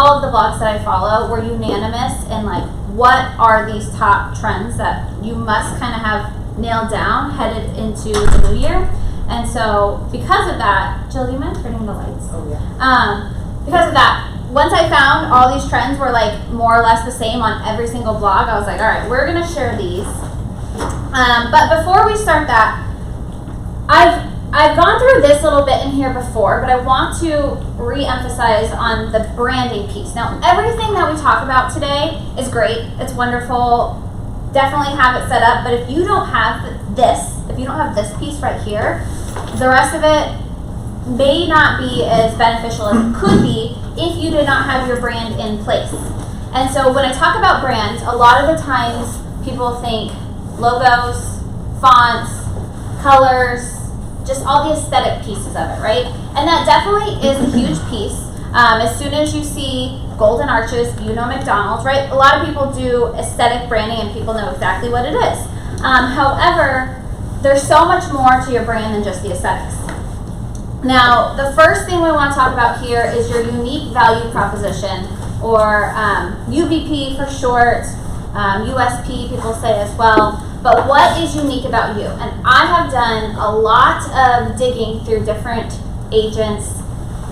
all of the blogs that I follow were unanimous in like, what are these top trends that you must kind of have nailed down headed into the new year. And so because of that, Jill, do you mind turning the lights? Oh yeah. Because of that, once I found all these trends were like more or less the same on every single blog, I was like, all right, we're gonna share these. But before we start that, I've gone through this little bit in here before, but I want to re-emphasize on the branding piece. Now, everything that we talk about today is great. It's wonderful. Definitely have it set up. But if you don't have this piece right here, the rest of it may not be as beneficial as it could be if you did not have your brand in place. And so when I talk about brands, a lot of the times people think logos, fonts, colors, just all the aesthetic pieces of it, right? And that definitely is a huge piece. As soon as you see golden arches, you know McDonald's, right? A lot of people do aesthetic branding and people know exactly what it is. However, there's so much more to your brand than just the aesthetics. Now, the first thing we want to talk about here is your unique value proposition, or UVP for short, USP people say as well. But what is unique about you? And I have done a lot of digging through different agents'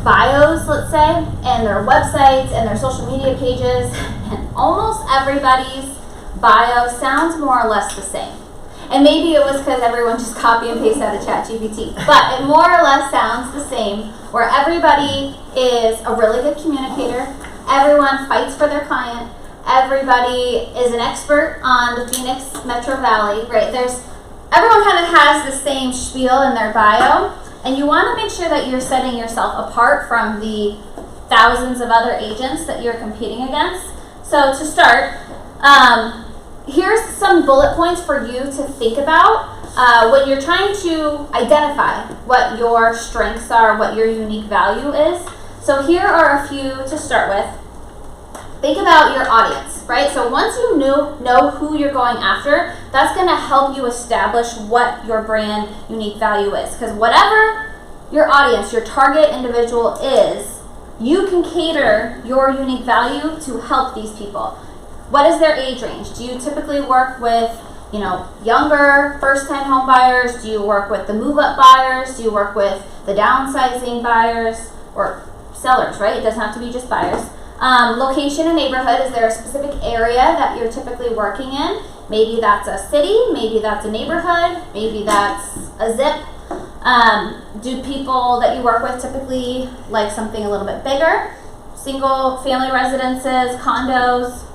bios, let's say, and their websites and their social media pages, and almost everybody's bio sounds more or less the same. And maybe it was because everyone just copy and paste out of ChatGPT, but it more or less sounds the same, where everybody is a really good communicator, everyone fights for their client, everybody is an expert on the Phoenix Metro Valley, right? Everyone kind of has the same spiel in their bio, and you want to make sure that you're setting yourself apart from the thousands of other agents that you're competing against. So to start, here's some bullet points for you to think about when you're trying to identify what your strengths are, what your unique value is. So here are a few to start with. Think about your audience, right? So once you know who you're going after, that's going to help you establish what your brand unique value is. Because whatever your audience, your target individual is, you can cater your unique value to help these people. What is their age range? Do you typically work with, younger first-time home buyers? Do you work with the move-up buyers? Do you work with the downsizing buyers or sellers, right? It doesn't have to be just buyers. Location and neighborhood, is there a specific area that you're typically working in? Maybe that's a city, maybe that's a neighborhood, maybe that's a zip. Do people that you work with typically like something a little bit bigger? Single family residences, condos?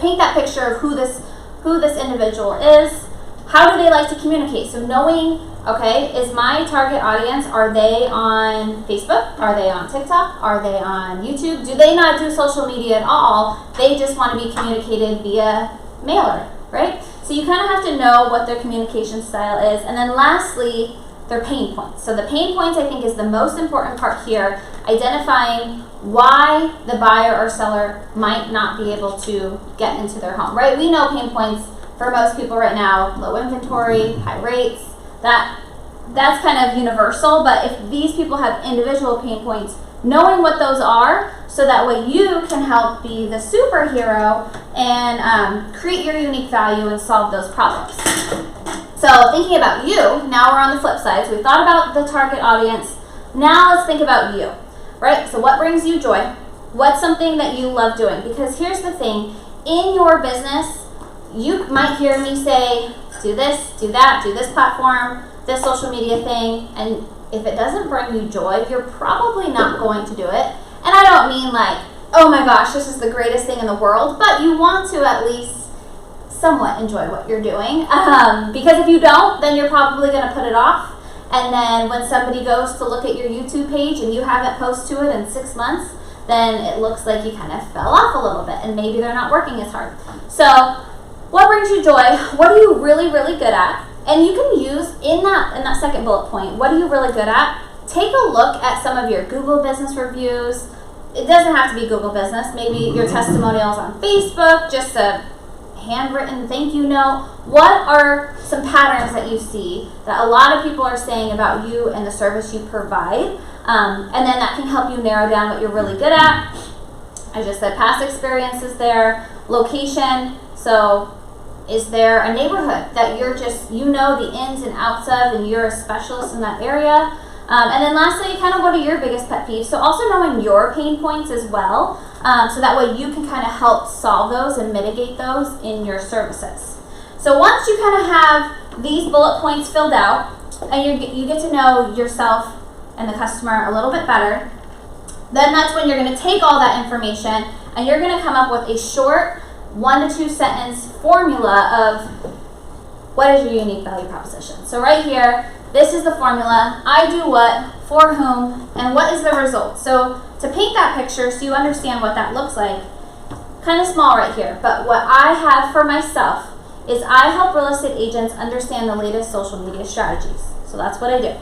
Paint that picture of who this individual is. How do they like to communicate? So knowing, okay, is my target audience, are they on Facebook? Are they on TikTok? Are they on YouTube? Do they not do social media at all? They just want to be communicated via mailer, right? So you kind of have to know what their communication style is. And then lastly, their pain points. So the pain points, I think, is the most important part here, identifying why the buyer or seller might not be able to get into their home, right? We know pain points for most people right now: low inventory, high rates. That's kind of universal, but if these people have individual pain points, knowing what those are, so that way you can help be the superhero and create your unique value and solve those problems. So thinking about you, now we're on the flip side. So we thought about the target audience. Now let's think about you, right? So what brings you joy? What's something that you love doing? Because here's the thing, in your business, you might hear me say, do this, do that, do this platform, this social media thing, and if it doesn't bring you joy, you're probably not going to do it. And I don't mean like, oh my gosh, this is the greatest thing in the world, but you want to at least somewhat enjoy what you're doing. Because if you don't, then you're probably going to put it off. And then when somebody goes to look at your YouTube page and you haven't posted to it in 6 months, then it looks like you kind of fell off a little bit and maybe they're not working as hard. So what brings you joy? What are you really, really good at? And you can use in that second bullet point, what are you really good at? Take a look at some of your Google business reviews. It doesn't have to be Google business. Maybe your testimonials on Facebook, just a handwritten thank you note. What are some patterns that you see that a lot of people are saying about you and the service you provide? And then that can help you narrow down what you're really good at. I just said past experiences there, location. So is there a neighborhood that you know the ins and outs of and you're a specialist in that area? And then lastly, kind of what are your biggest pet peeves? So also knowing your pain points as well, so that way you can kind of help solve those and mitigate those in your services. So once you kind of have these bullet points filled out and you get to know yourself and the customer a little bit better, then that's when you're going to take all that information and you're going to come up with a short 1 to 2 sentence formula of what is your unique value proposition. So right here, this is the formula. I do what, for whom, and what is the result. So to paint that picture so you understand what that looks like, kind of small right here, but what I have for myself is I help real estate agents understand the latest social media strategies. So that's what I do.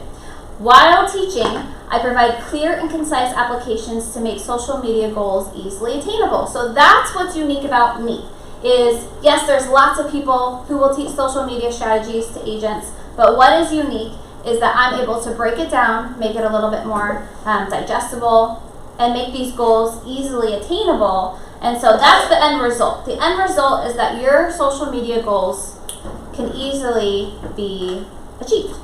While teaching, I provide clear and concise applications to make social media goals easily attainable. So that's what's unique about me, is yes, there's lots of people who will teach social media strategies to agents, but what is unique is that I'm able to break it down, make it a little bit more digestible, and make these goals easily attainable. And so that's the end result. The end result is that your social media goals can easily be achieved.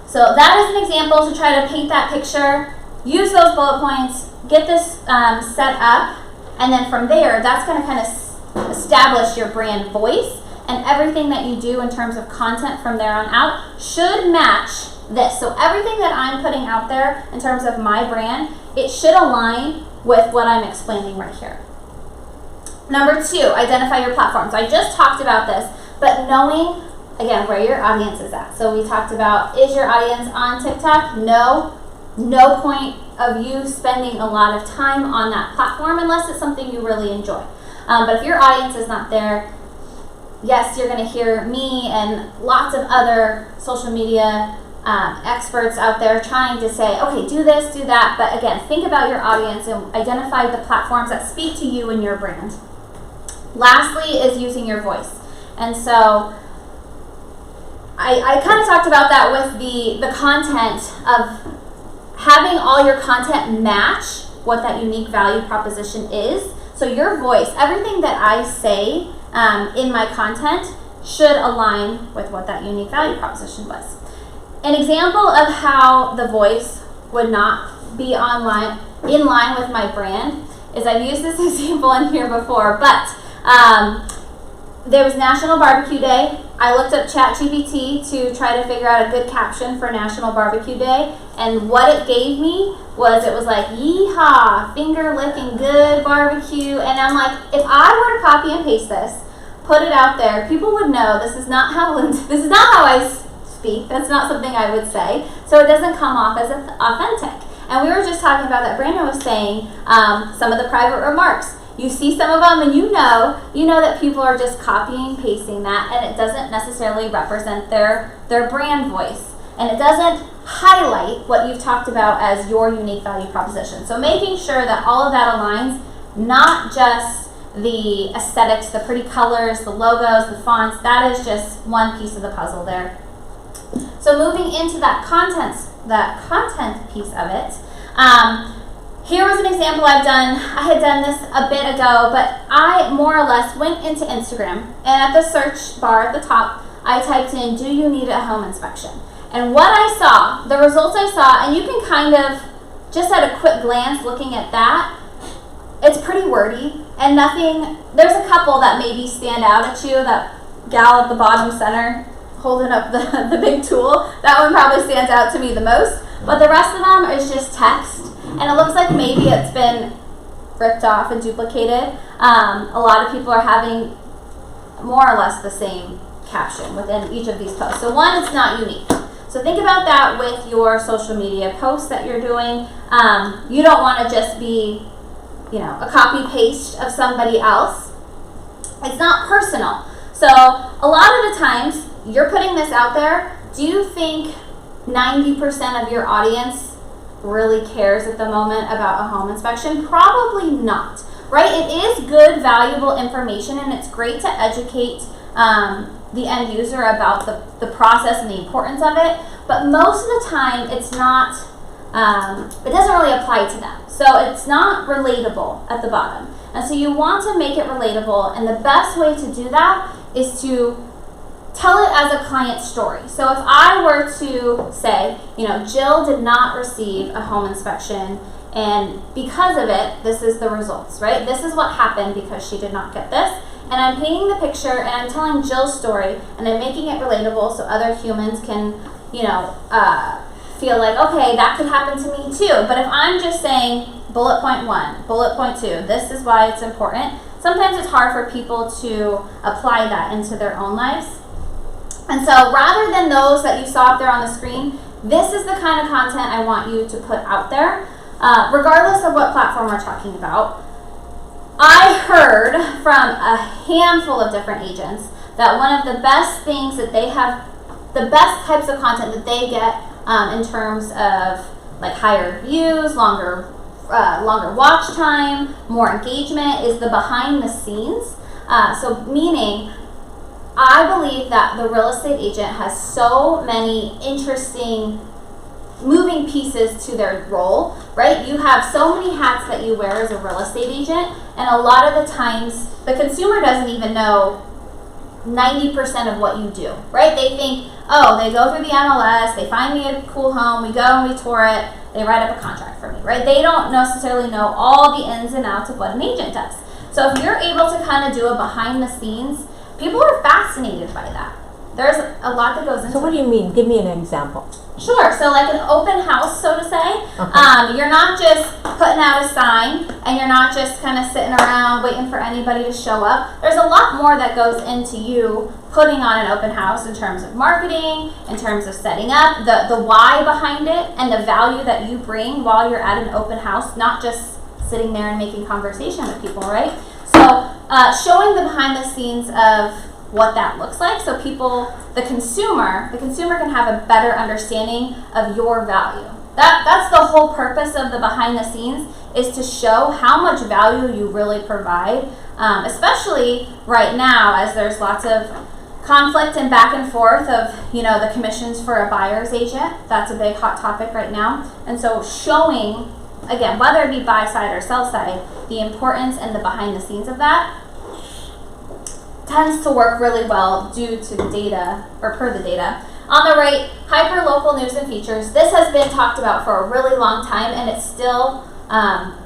So that is an example to try to paint that picture. Use those bullet points, get this set up, and then from there, that's going to kind of establish your brand voice, and everything that you do in terms of content from there on out should match this. So everything that I'm putting out there in terms of my brand, it should align with what I'm explaining right here. Number 2, identify your platforms. I just talked about this, but knowing, again, where your audience is at. So we talked about, is your audience on TikTok? No. No point of you spending a lot of time on that platform unless it's something you really enjoy. But if your audience is not there, yes, you're going to hear me and lots of other social media experts out there trying to say, okay, do this, do that. But again, think about your audience and identify the platforms that speak to you and your brand. Lastly is using your voice. And so I kind of talked about that with the content of having all your content match what that unique value proposition is. So your voice, everything that I say in my content should align with what that unique value proposition was. An example of how the voice would not be in line with my brand is, I've used this example in here before, but there was National Barbecue Day. I looked up ChatGPT to try to figure out a good caption for National Barbecue Day, and what it gave me was, it was like, yeehaw, finger licking good barbecue. And I'm like, if I were to copy and paste this, put it out there, people would know this is not how I speak. That's not something I would say. So it doesn't come off as authentic. And we were just talking about that. Brandon was saying some of the private remarks. You see some of them and you know that people are just copying, pasting that, and it doesn't necessarily represent their brand voice. And it doesn't highlight what you've talked about as your unique value proposition. So making sure that all of that aligns, not just the aesthetics, the pretty colors, the logos, the fonts, that is just one piece of the puzzle there. So moving into that content piece of it, here was an example I've done. I had done this a bit ago, but I more or less went into Instagram, and at the search bar at the top, I typed in, do you need a home inspection? And what I saw, the results I saw, and you can kind of, just at a quick glance looking at that, it's pretty wordy, and there's a couple that maybe stand out at you. That gal at the bottom center holding up the big tool, that one probably stands out to me the most, but the rest of them is just text. And it looks like maybe it's been ripped off and duplicated. A lot of people are having more or less the same caption within each of these posts. So one, it's not unique. So think about that with your social media posts that you're doing. You don't want to just be, a copy paste of somebody else. It's not personal. So a lot of the times you're putting this out there. Do you think 90% of your audience really cares at the moment about a home inspection? Probably not, right? It is good, valuable information, and it's great to educate the end user about the process and the importance of it, but most of the time it's not it doesn't really apply to them. So it's not relatable at the bottom. And so you want to make it relatable, and the best way to do that is to tell it as a client story. So if I were to say, Jill did not receive a home inspection, and because of it, this is the results, right? This is what happened because she did not get this. And I'm painting the picture, and I'm telling Jill's story, and I'm making it relatable so other humans can, feel like, okay, that could happen to me too. But if I'm just saying bullet point 1, bullet point 2, this is why it's important, sometimes it's hard for people to apply that into their own lives. And so rather than those that you saw up there on the screen, this is the kind of content I want you to put out there, regardless of what platform we're talking about. I heard from a handful of different agents that one of the best things that they have, the best types of content that they get in terms of like higher views, longer watch time, more engagement, is the behind the scenes. So meaning, I believe that the real estate agent has so many interesting moving pieces to their role, right? You have so many hats that you wear as a real estate agent, and a lot of the times the consumer doesn't even know 90% of what you do, right? They think, oh, they go through the MLS, they find me a cool home, we go and we tour it, they write up a contract for me, right? They don't necessarily know all the ins and outs of what an agent does. So if you're able to kind of do a behind the scenes, people are fascinated by that. There's a lot that goes into it. So what do you mean? Give me an example. Sure. So like an open house, so to say. Okay. You're not just putting out a sign, and you're not just kind of sitting around waiting for anybody to show up. There's a lot more that goes into you putting on an open house in terms of marketing, in terms of setting up, the why behind it, and the value that you bring while you're at an open house, not just sitting there and making conversation with people, right? So showing the behind the scenes of what that looks like, so people, the consumer can have a better understanding of your value. That's the whole purpose of the behind the scenes, is to show how much value you really provide, especially right now as there's lots of conflict and back and forth of the commissions for a buyer's agent. That's a big hot topic right now. And so showing, again, whether it be buy side or sell side, the importance and the behind the scenes of that tends to work really well due to the data, or per the data. On the right, hyper-local news and features. This has been talked about for a really long time, and it still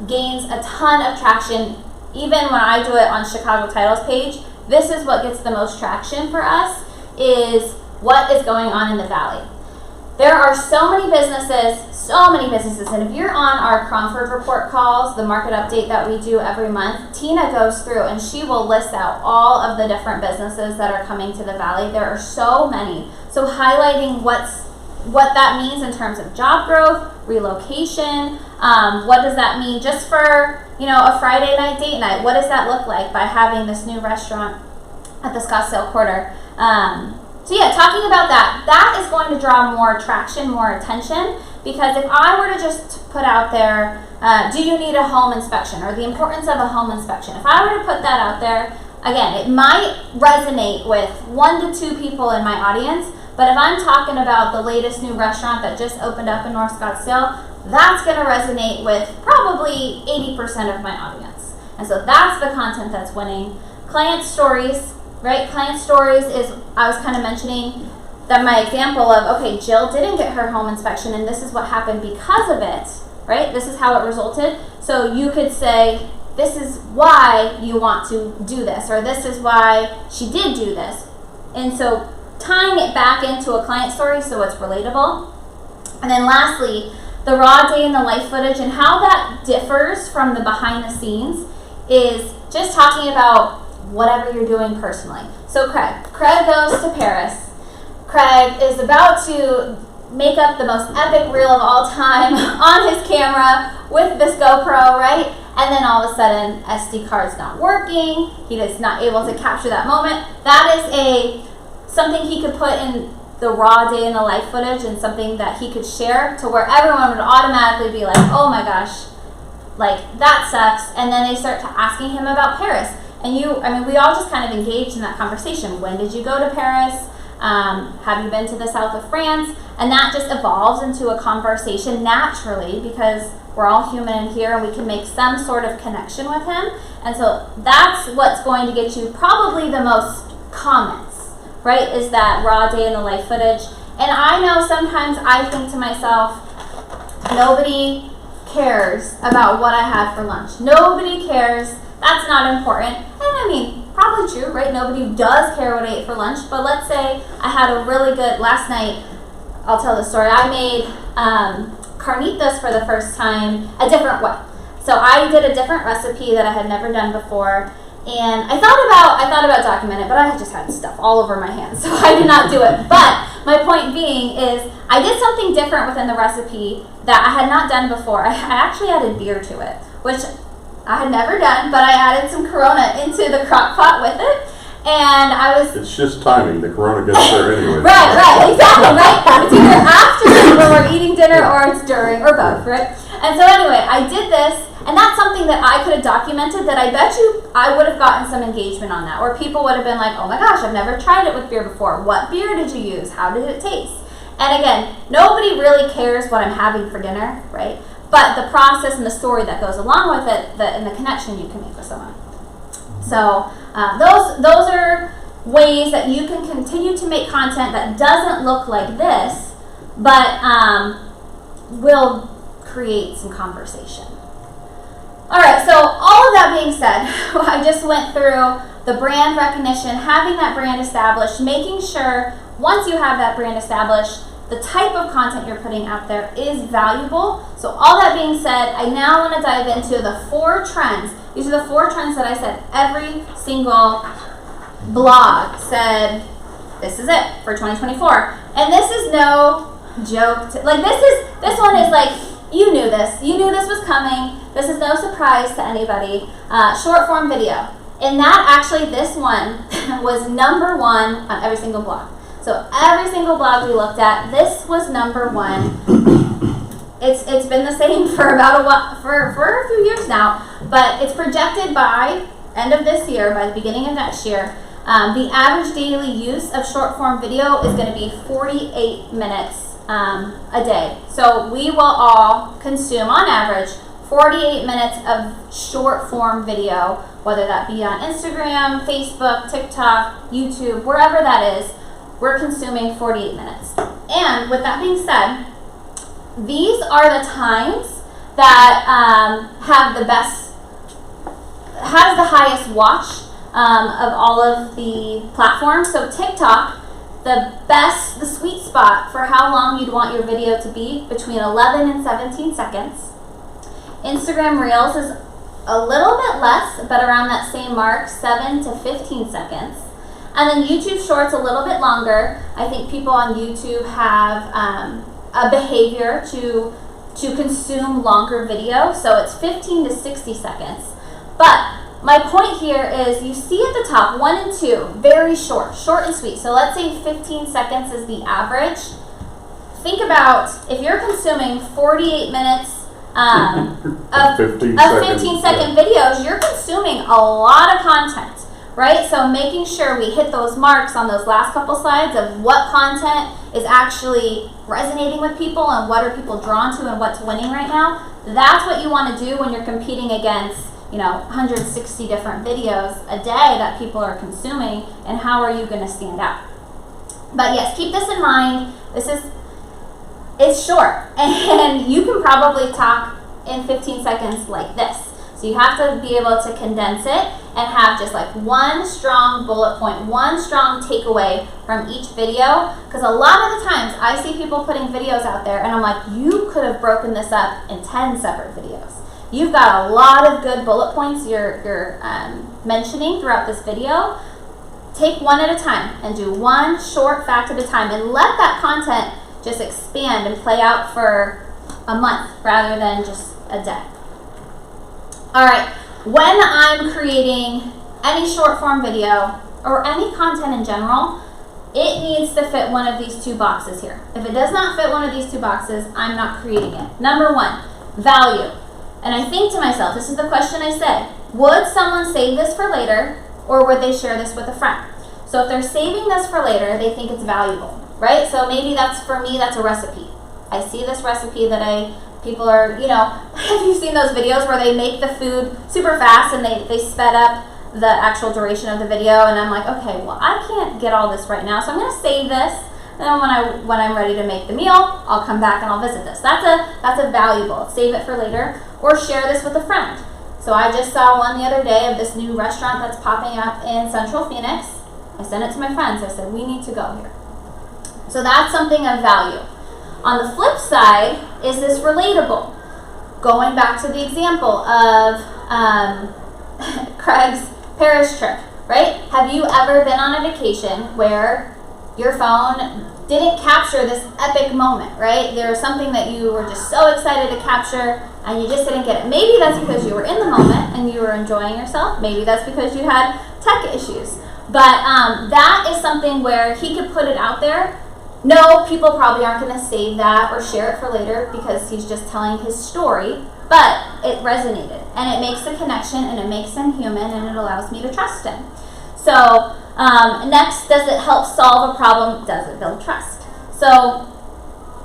gains a ton of traction. Even when I do it on Chicago Title's page, this is what gets the most traction for us, is what is going on in the Valley. There are so many businesses, and if you're on our Cromford Report calls, the market update that we do every month, Tina goes through and she will list out all of the different businesses that are coming to the Valley. There are so many. So highlighting what that means in terms of job growth, relocation, what does that mean just for a Friday night date night? What does that look like by having this new restaurant at the Scottsdale Quarter? So yeah, talking about that is going to draw more traction, more attention, because if I were to just put out there, do you need a home inspection, or the importance of a home inspection? If I were to put that out there, again, it might resonate with 1 to 2 people in my audience, but if I'm talking about the latest new restaurant that just opened up in North Scottsdale, that's going to resonate with probably 80% of my audience. And so that's the content that's winning. Client stories. Right? Client stories is, I was kind of mentioning that my example of, okay, Jill didn't get her home inspection, and this is what happened because of it, right? This is how it resulted. So you could say, this is why you want to do this, or this is why she did do this. And so tying it back into a client story so it's relatable. And then lastly, the raw day in the life footage, and how that differs from the behind the scenes is just talking about whatever you're doing personally. So Craig goes to Paris. Craig is about to make up the most epic reel of all time on his camera with this GoPro, right? And then all of a sudden, SD card's not working. He is not able to capture that moment. That is something he could put in the raw day in the life footage, and something that he could share to where everyone would automatically be like, oh my gosh, like that sucks. And then they start asking him about Paris. And we all just kind of engaged in that conversation. When did you go to Paris? Have you been to the south of France? And that just evolves into a conversation naturally because we're all human in here and we can make some sort of connection with him. And so that's what's going to get you probably the most comments, right? Is that raw day in the life footage. And I know sometimes I think to myself, nobody cares about what I had for lunch. Nobody cares. That's not important. And I mean, probably true, right? Nobody does care what I ate for lunch. But let's say I had a really good, last night, I'll tell the story. I made carnitas for the first time a different way. So I did a different recipe that I had never done before. And I thought about documenting it, but I just had stuff all over my hands, so I did not do it. But my point being is I did something different within the recipe that I had not done before. I actually added beer to it, which I had never done, but I added some Corona into the crock pot with it. And I was... It's just timing. The Corona gets there anyway. Right, exactly, right? It's either after when we're eating dinner or it's during, or both, right? And so anyway, I did this, and that's something that I could have documented that I bet you I would have gotten some engagement on that, or people would have been like, oh my gosh, I've never tried it with beer before. What beer did you use? How did it taste? And again, nobody really cares what I'm having for dinner, right? But the process and the story that goes along with it, and the connection you can make with someone. So those are ways that you can continue to make content that doesn't look like this, but will create some conversation. All right, so all of that being said, I just went through the brand recognition, having that brand established, making sure once you have that brand established, the type of content you're putting out there is valuable. So all that being said, I now want to dive into the 4 trends. These are the 4 trends that I said every single blog said, this is it for 2024. And this is no joke. This one is like, you knew this. You knew this was coming. This is no surprise to anybody. Short form video. And that actually, this one was number 1 on every single blog. So every single blog we looked at, this was number 1. It's been the same for about for a few years now, but it's projected by end of this year, by the beginning of next year, the average daily use of short form video is going to be 48 minutes a day. So we will all consume on average 48 minutes of short form video, whether that be on Instagram, Facebook, TikTok, YouTube, wherever that is. We're consuming 48 minutes. And with that being said, these are the times that has the highest watch of all of the platforms. So TikTok, the sweet spot for how long you'd want your video to be, between 11 and 17 seconds. Instagram Reels is a little bit less, but around that same mark, 7 to 15 seconds. And then YouTube Shorts a little bit longer. I think people on YouTube have a behavior to consume longer video, so it's 15 to 60 seconds. But my point here is you see at the top 1 and 2, very short and sweet. So let's say 15 seconds is the average. Think about if you're consuming 48 minutes of 15-second videos, you're consuming a lot of content. Right? So making sure we hit those marks on those last couple slides of what content is actually resonating with people and what are people drawn to and what's winning right now. That's what you want to do when you're competing against, 160 different videos a day that people are consuming, and how are you going to stand out? But yes, keep this in mind. It's short, and you can probably talk in 15 seconds like this. So you have to be able to condense it and have just like one strong bullet point, one strong takeaway from each video. Because a lot of the times I see people putting videos out there and I'm like, you could have broken this up in 10 separate videos. You've got a lot of good bullet points you're mentioning throughout this video. Take one at a time and do one short fact at a time, and let that content just expand and play out for a month rather than just a day. All right, when I'm creating any short form video or any content in general, it needs to fit one of these 2 boxes here. If it does not fit one of these 2 boxes, I'm not creating it. Number 1, value. And I think to myself, this is the question I said, would someone save this for later, or would they share this with a friend? So if they're saving this for later, they think it's valuable, right? So maybe that's, for me, that's a recipe. I see this recipe that people are, have you seen those videos where they make the food super fast and they sped up the actual duration of the video, and I'm like, okay, well, I can't get all this right now, so I'm going to save this, and then when I'm ready to make the meal, I'll come back and I'll visit this. That's a valuable. Save it for later, or share this with a friend. So I just saw one the other day of this new restaurant that's popping up in Central Phoenix. I sent it to my friends. I said, we need to go here. So that's something of value. On the flip side, is this relatable? Going back to the example of Craig's Paris trip, right? Have you ever been on a vacation where your phone didn't capture this epic moment, right? There was something that you were just so excited to capture and you just didn't get it. Maybe that's because you were in the moment and you were enjoying yourself. Maybe that's because you had tech issues. But that is something where he could put it out there. No, people probably aren't going to save that or share it for later because he's just telling his story, but it resonated and it makes a connection and it makes him human and it allows me to trust him. So next, does it help solve a problem? Does it build trust? So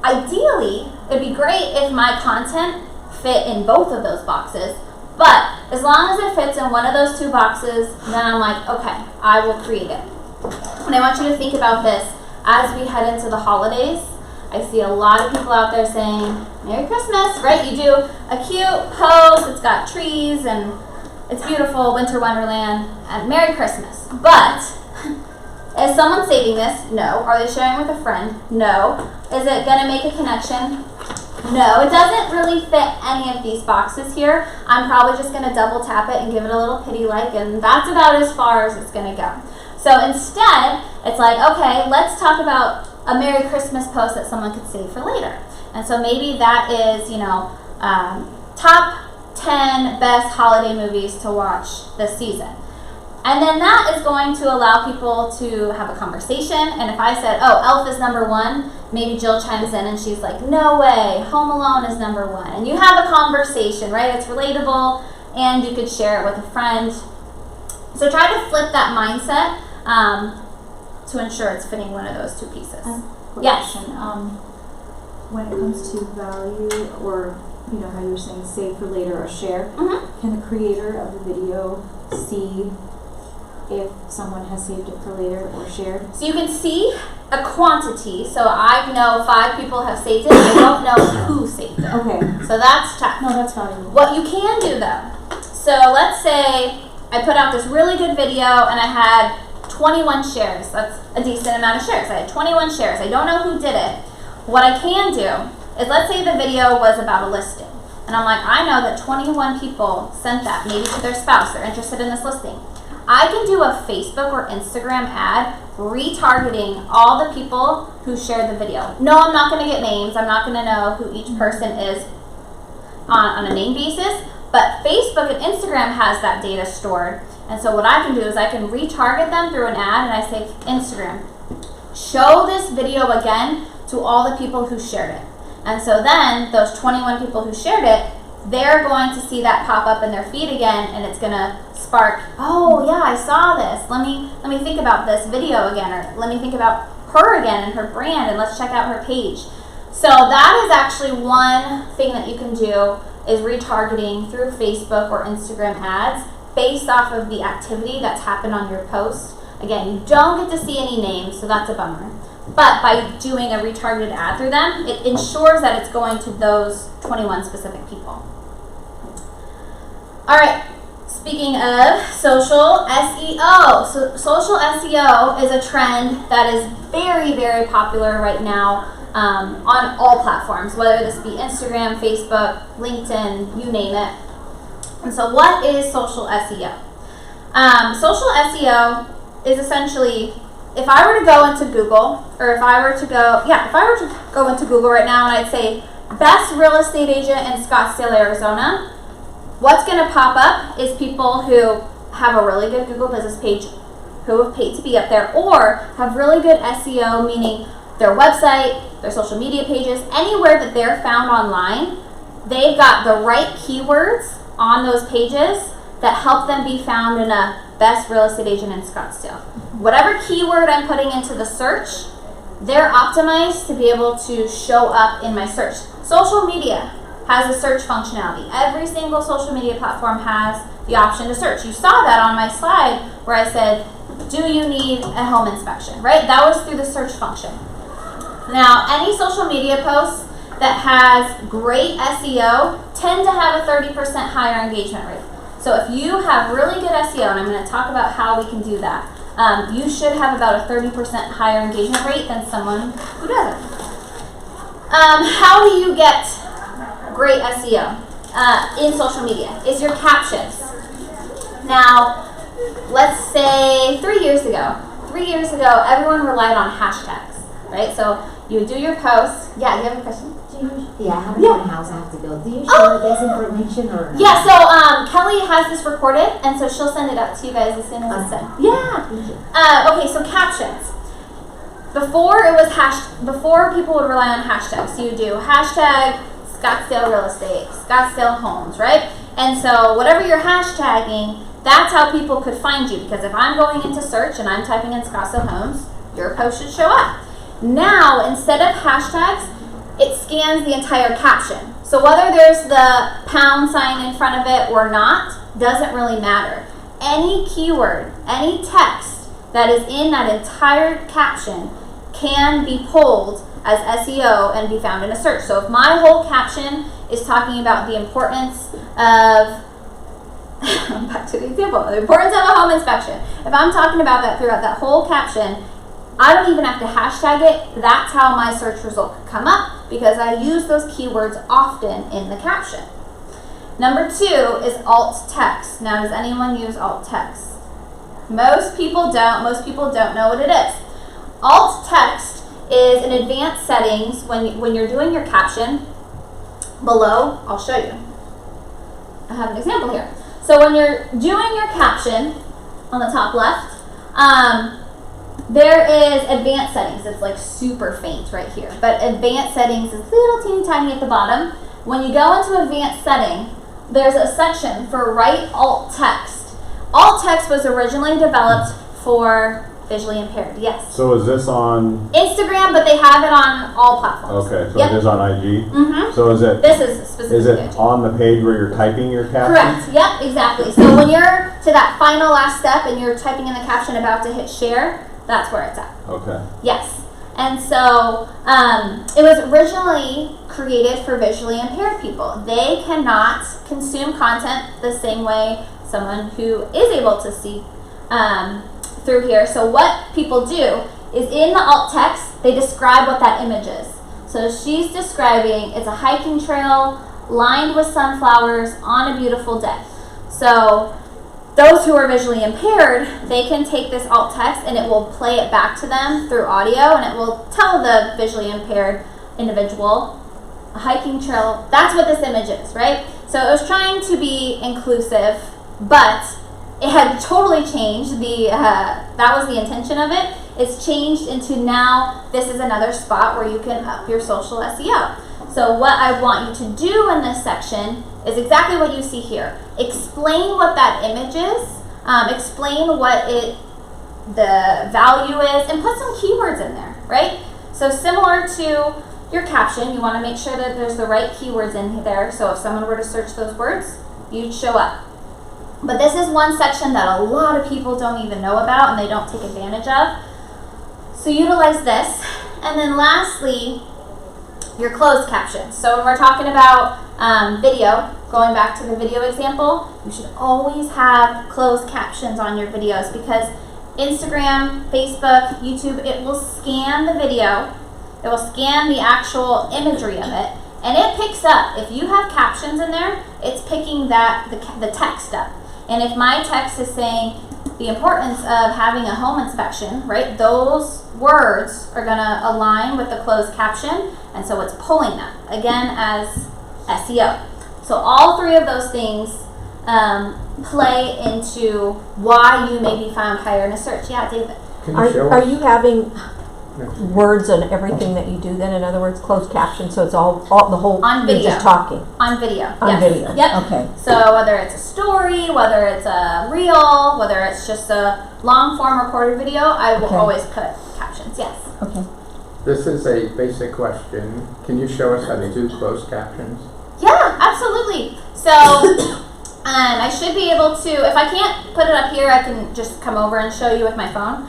ideally, it'd be great if my content fit in both of those boxes, but as long as it fits in one of those two boxes, then I'm like, okay, I will create it. And I want you to think about this as we head into the holidays. I see a lot of people out there saying, Merry Christmas, right? You do a cute post, it's got trees and it's beautiful, winter wonderland, and Merry Christmas. But is someone saving this? No. Are they sharing with a friend? No. Is it going to make a connection? No. It doesn't really fit any of these boxes here. I'm probably just going to double tap it and give it a little pity like, and that's about as far as it's going to go. So instead, it's like, okay, let's talk about a Merry Christmas post that someone could save for later. And so maybe that is, top 10 best holiday movies to watch this season. And then that is going to allow people to have a conversation. And if I said, oh, Elf is number one, maybe Jill chimes in and she's like, no way, Home Alone is number one. And you have a conversation, right? It's relatable and you could share it with a friend. So try to flip that mindset to ensure it's fitting one of those two pieces. Yes. When it comes to value, or how you were saying save for later or share, can the creator of the video see if someone has saved it for later or shared? So you can see a quantity. So I know 5 people have saved it. I don't know who saved it. Okay. So that's tough. No, that's valuable. What you can do though, so let's say I put out this really good video and I had 21 shares. That's a decent amount of shares. I had 21 shares. I don't know who did it. What I can do is, let's say the video was about a listing. And I'm like, I know that 21 people sent that, maybe to their spouse. They're interested in this listing. I can do a Facebook or Instagram ad retargeting all the people who shared the video. No, I'm not going to get names. I'm not going to know who each person is on a name basis. But Facebook and Instagram has that data stored. And so what I can do is I can retarget them through an ad, and I say, Instagram, show this video again to all the people who shared it. And so then those 21 people who shared it, they're going to see that pop up in their feed again, and it's going to spark, oh yeah, I saw this. Let me think about this video again, or let me think about her again and her brand, and let's check out her page. So that is actually one thing that you can do, is retargeting through Facebook or Instagram ads based off of the activity that's happened on your post. Again, you don't get to see any names, so that's a bummer. But by doing a retargeted ad through them, it ensures that it's going to those 21 specific people. All right, speaking of social SEO. So social SEO is a trend that is very, very popular right now on all platforms, whether this be Instagram, Facebook, LinkedIn, you name it. And so what is social SEO? Social SEO is essentially, if I were to go into Google, or if I were to go into Google right now and I'd say best real estate agent in Scottsdale, Arizona, what's going to pop up is people who have a really good Google business page, who have paid to be up there, or have really good SEO, meaning their website, their social media pages, anywhere that they're found online, they've got the right keywords on those pages that help them be found in a best real estate agent in Scottsdale. whatever keyword I'm putting into the search, they're optimized to be able to show up in my search. Social media has a search functionality. Every single social media platform has the option to search. You saw that on my slide where I said, do you need a home inspection, right? That was through the search function. Now, any social media posts that has great SEO tend to have a 30% higher engagement rate. So if you have really good SEO, and I'm going to talk about how we can do that, you should have about a 30% higher engagement rate than someone who doesn't. How do you get great SEO in social media? Is your captions. Now, let's say 3 years ago. 3 years ago, everyone relied on hashtags, right? So you would do your post. Yeah, do you have a question? Yeah, I have a different house I have to build. Do you share this information or? Yeah, so Kelly has this recorded, and so she'll send it out to you guys as soon as it's done. Yeah. Okay, so captions. Before it was before people would rely on hashtags. So you do hashtag Scottsdale real estate, Scottsdale homes, right? And so whatever you're hashtagging, that's how people could find you. Because if I'm going into search and I'm typing in Scottsdale homes, your post should show up. Now, instead of hashtags, it scans the entire caption. So whether there's the pound sign in front of it or not, doesn't really matter. Any keyword, any text that is in that entire caption can be pulled as SEO and be found in a search. So if my whole caption is talking about the importance of, back to the example, the importance of a home inspection. If I'm talking about that throughout that whole caption, I don't even have to hashtag it. That's how my search result could come up because I use those keywords often in the caption. Number 2 is alt text. Now, does anyone use alt text? Most people don't. Most people don't know what it is. Alt text is an advanced settings when you're doing your caption. Below, I'll show you. I have an example here. So when you're doing your caption on the top left, there is advanced settings. It's like super faint right here. But advanced settings is little teeny tiny at the bottom. When you go into advanced setting, there's a section for write alt text. Alt text was originally developed for visually impaired. Yes. So is this on Instagram, but they have it on all platforms. Okay, so Yep. it is on IG? Mm-hmm. So is it This is specifically is it on the page where you're typing your caption? Correct. Yep, exactly. So when you're to that final last step and you're typing in the caption about to hit share, that's where it's at. Okay. Yes. And so it was originally created for visually impaired people. They cannot consume content the same way someone who is able to see through here. So what people do is in the alt text, they describe what that image is. So she's describing it's a hiking trail lined with sunflowers on a beautiful day. So those who are visually impaired, they can take this alt text and it will play it back to them through audio and it will tell the visually impaired individual a hiking trail. That's what this image is, right? So it was trying to be inclusive, but it had totally changed. That was the intention of it. It's changed into now this is another spot where you can up your social SEO. So what I want you to do in this section is exactly what you see here. Explain what that image is, explain what the value is, and put some keywords in there, right? So similar to your caption, you want to make sure that there's the right keywords in there. So if someone were to search those words, you'd show up. But this is one section that a lot of people don't even know about and they don't take advantage of. So utilize this. And then lastly, your closed captions. So when we're talking about video, going back to the video example, you should always have closed captions on your videos because Instagram, Facebook, YouTube, it will scan the video, it will scan the actual imagery of it, and it picks up, if you have captions in there, it's picking the text up. And if my text is saying the importance of having a home inspection, right, those words are going to align with the closed caption, and so it's pulling that, again, as SEO. So all three of those things play into why you may be found higher in a search. Yeah, David. Are you having words and everything that you do then? In other words, closed caption, so it's all the whole, On you're video. just talking. On video. On yes. video. Yep. Okay. So whether it's a story, whether it's a reel, whether it's just a long form recorded video, I will Okay. always put captions. Yes. Okay. This is a basic question. Can you show us how to do closed captions? Yeah, absolutely. So, I should be able to, if I can't put it up here, I can just come over and show you with my phone.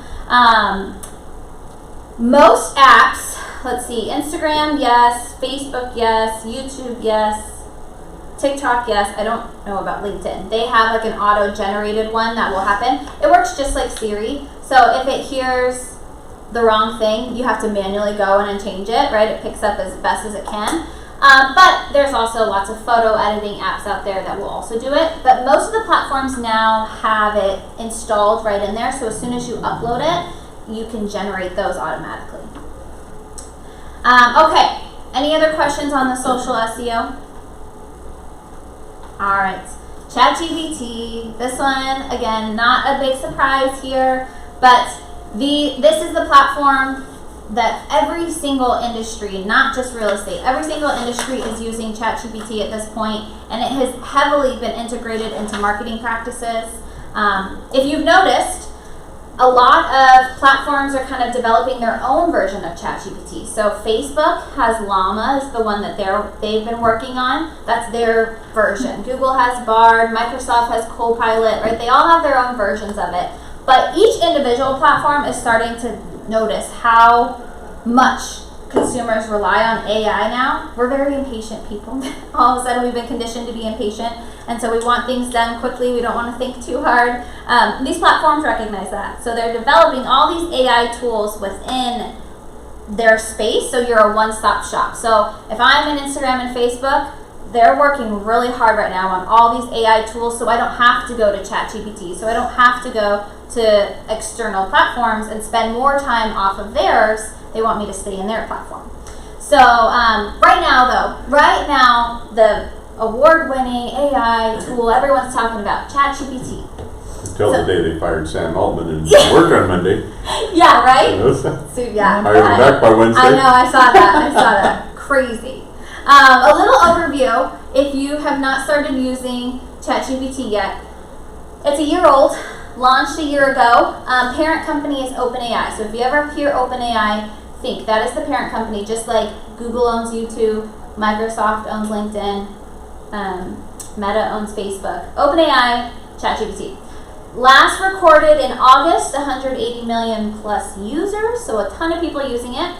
Most apps, let's see, Instagram, yes, Facebook, yes, YouTube, yes, TikTok, yes. I don't know about LinkedIn. They have like an auto-generated one that will happen. It works just like Siri. So if it hears the wrong thing, you have to manually go in and change it, right? It picks up as best as it can. But there's also lots of photo editing apps out there that will also do it. But most of the platforms now have it installed right in there. So as soon as you upload it, you can generate those automatically. Okay, any other questions on the social SEO? All right, ChatGPT. This one, again, not a big surprise here, but this is the platform that every single industry, not just real estate, every single industry is using ChatGPT at this point, and it has heavily been integrated into marketing practices. If you've noticed, a lot of platforms are kind of developing their own version of ChatGPT. So Facebook has Llama, is the one that they've been working on. That's their version. Google has Bard, Microsoft has Copilot, right? They all have their own versions of it. But each individual platform is starting to notice how much consumers rely on AI now. We're very impatient people. All of a sudden we've been conditioned to be impatient, and so we want things done quickly. We don't want to think too hard. These platforms recognize that. So they're developing all these AI tools within their space, so you're a one-stop shop. So if I'm in Instagram and Facebook, they're working really hard right now on all these AI tools, so I don't have to go to ChatGPT, so I don't have to go to external platforms and spend more time off of theirs. They want me to stay in their platform. So right now, the award-winning AI tool everyone's talking about, ChatGPT. Until the day they fired Sam Altman and worked on Monday. Yeah, right? You know, So, yeah. hired him back by Wednesday. I know, I saw that. Crazy. A little overview, if you have not started using ChatGPT yet, it's a year old, launched a year ago. Parent company is OpenAI. So if you ever hear OpenAI, think that is the parent company, just like Google owns YouTube, Microsoft owns LinkedIn, Meta owns Facebook. OpenAI, ChatGPT. Last recorded in August, 180 million plus users, so a ton of people using it.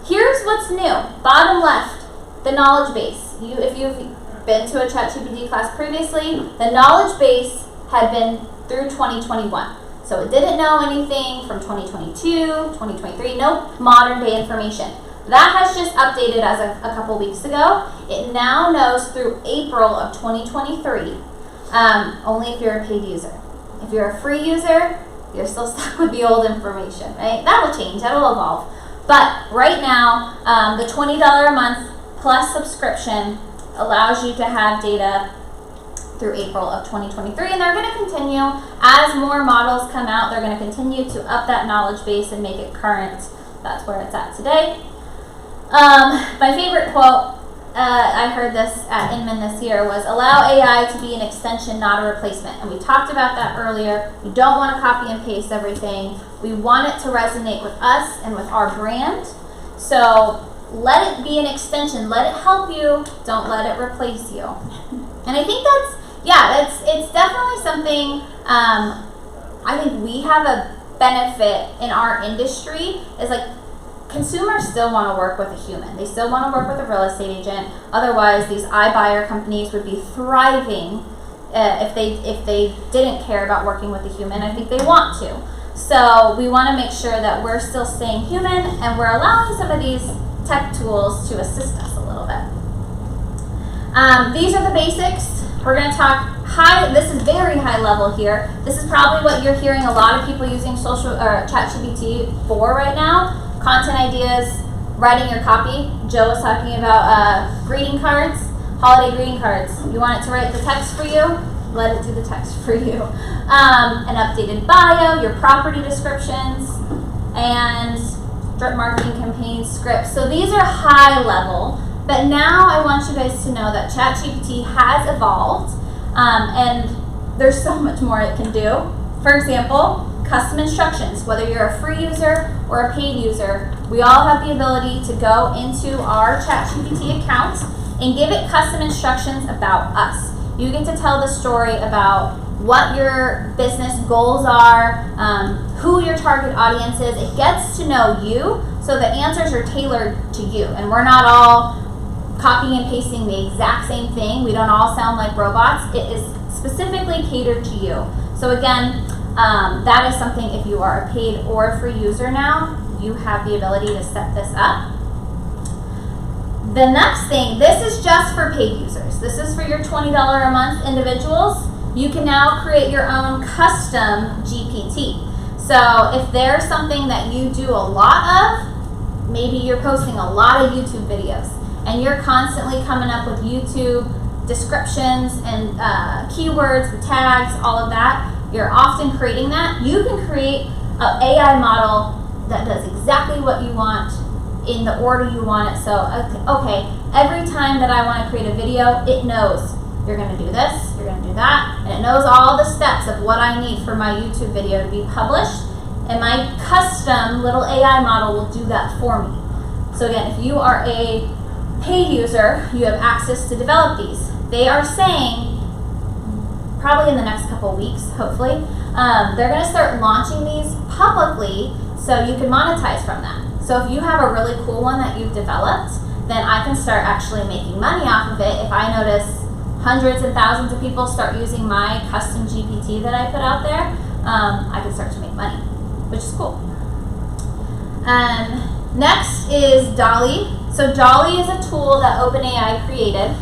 Here's what's new. Bottom left, the knowledge base. If you've been to a ChatGPT class previously, the knowledge base had been through 2021. So it didn't know anything from 2022, 2023, no modern day information. That has just updated as of a couple weeks ago. It now knows through April of 2023, only if you're a paid user. If you're a free user, you're still stuck with the old information, right? That will change, that will evolve. But right now, the $20 a month plus subscription allows you to have data through April of 2023, and they're going to continue as more models come out. They're going to continue to up that knowledge base and make it current. That's where it's at today. My favorite quote, I heard this at Inman this year, was allow AI to be an extension, not a replacement. And we talked about that earlier. We don't want to copy and paste everything. We want it to resonate with us and with our brand. So let it be an extension. Let it help you. Don't let it replace you. And I think it's definitely something. I think we have a benefit in our industry is like consumers still want to work with a human. They still want to work with a real estate agent. Otherwise, these iBuyer companies would be thriving if they didn't care about working with a human. I think they want to. So we want to make sure that we're still staying human and we're allowing some of these tech tools to assist us a little bit. These are the basics. We're going to talk this is very high level here. This is probably what you're hearing a lot of people using ChatGPT for right now. Content ideas, writing your copy. Joe was talking about greeting cards, holiday greeting cards. You want it to write the text for you? Let it do the text for you. An updated bio, your property descriptions, and drip marketing campaigns, scripts. So these are high level. But now I want you guys to know that ChatGPT has evolved, and there's so much more it can do. For example, custom instructions. Whether you're a free user or a paid user, we all have the ability to go into our ChatGPT account and give it custom instructions about us. You get to tell the story about what your business goals are, who your target audience is. It gets to know you, so the answers are tailored to you, and we're not all copying and pasting the exact same thing. We don't all sound like robots. It is specifically catered to you. So again, that is something, if you are a paid or a free user now, you have the ability to set this up. The next thing, this is just for paid users. This is for your $20 a month individuals. You can now create your own custom GPT. So if there's something that you do a lot of, maybe you're posting a lot of YouTube videos, and you're constantly coming up with YouTube descriptions and keywords, the tags, all of that. You're often creating that. You can create an AI model that does exactly what you want in the order you want it. So, okay, every time that I want to create a video, it knows you're going to do this, you're going to do that, and it knows all the steps of what I need for my YouTube video to be published, and my custom little AI model will do that for me. So again, if you are a paid user, you have access to develop these. They are saying, probably in the next couple weeks, hopefully, they're going to start launching these publicly so you can monetize from them. So if you have a really cool one that you've developed, then I can start actually making money off of it. If I notice hundreds and thousands of people start using my custom GPT that I put out there, I can start to make money, which is cool. Next is DALL-E. So DALL-E is a tool that OpenAI created.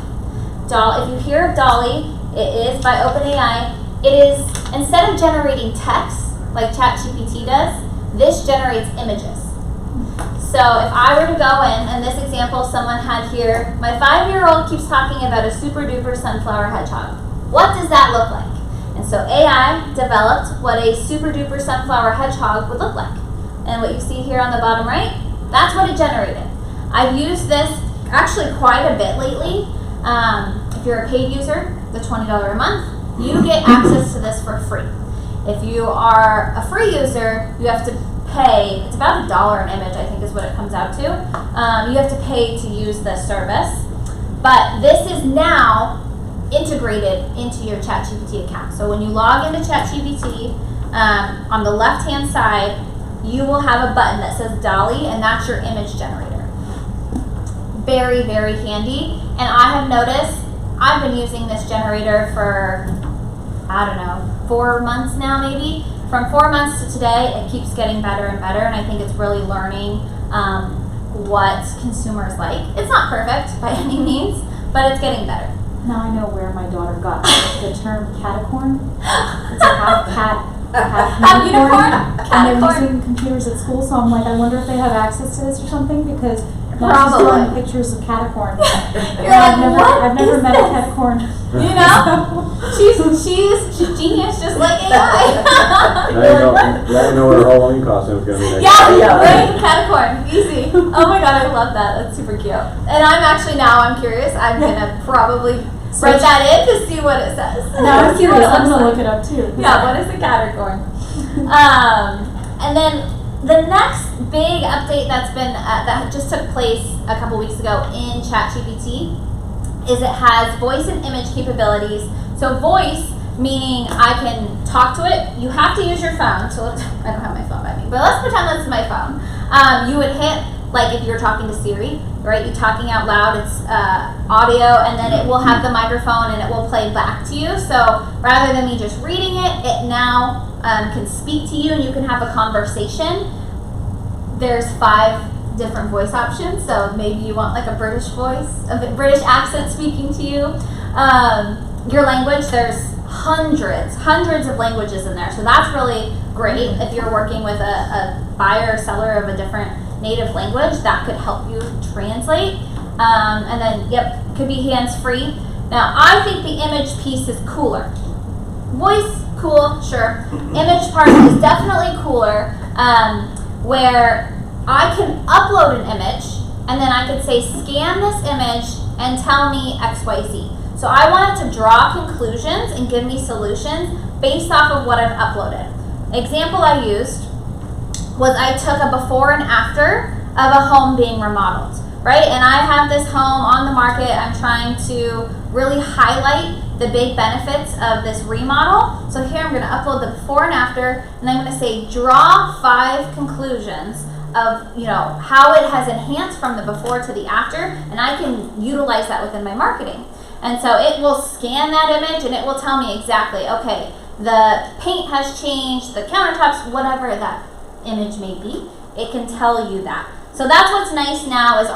If you hear of DALL-E, it is by OpenAI. It is, instead of generating text like ChatGPT does, this generates images. So if I were to go in, and this example someone had here, my 5-year-old keeps talking about a super duper sunflower hedgehog. What does that look like? And so AI developed what a super duper sunflower hedgehog would look like. And what you see here on the bottom right, that's what it generated. I've used this actually quite a bit lately. If you're a paid user, the $20 a month, you get access to this for free. If you are a free user, you have to pay. It's about $1 an image, I think is what it comes out to. You have to pay to use this service. But this is now integrated into your ChatGPT account. So when you log into ChatGPT, on the left-hand side, you will have a button that says DALL-E, and that's your image generator. Very, very handy. And I have noticed, I've been using this generator for, I don't know, 4 months now maybe. From 4 months to today, it keeps getting better and better, and I think it's really learning what consumers like. It's not perfect by any means, but it's getting better. Now I know where my daughter got the term catacorn. It's a half cat, half unicorn. And they're using computers at school, so I'm like, I wonder if they have access to this or something, because now she's drawing pictures of catacorn. You're like, I've never met a catacorn. You know? she's genius just like AI. Now you know what our Halloween costume is going to be next Yeah, right? Catacorn. Easy. Oh my god, I love that. That's super cute. And I'm curious. I'm gonna probably write that in to see what it says. Now I'm curious. I'm gonna look it up too. Yeah, what is a catacorn? And then the next big update that's been that just took place a couple weeks ago in ChatGPT is it has voice and image capabilities. So voice, meaning I can talk to it. You have to use your phone. So I don't have my phone by me, but let's pretend that's my phone. You would hit, like if you're talking to Siri, right? You're talking out loud, it's audio, and then it will have the microphone and it will play back to you. So rather than me just reading it, it now can speak to you and you can have a conversation. There's 5 different voice options, so maybe you want like a British voice, a British accent speaking to you. Your language, there's hundreds of languages in there, so that's really great if you're working with a buyer or seller of a different native language. That could help you translate. And then, yep, could be hands-free. Now, I think the image piece is cooler. Voice, cool, sure. Image part is definitely cooler, where I can upload an image, and then I could say, scan this image and tell me XYZ. So I wanted to draw conclusions and give me solutions based off of what I've uploaded. Example I used was I took a before and after of a home being remodeled, right? And I have this home on the market. I'm trying to really highlight the big benefits of this remodel. So here I'm going to upload the before and after, and I'm going to say draw 5 conclusions of how it has enhanced from the before to the after, and I can utilize that within my marketing. And so it will scan that image and it will tell me exactly, okay, the paint has changed, the countertops, whatever that image may be, it can tell you that. So that's what's nice now is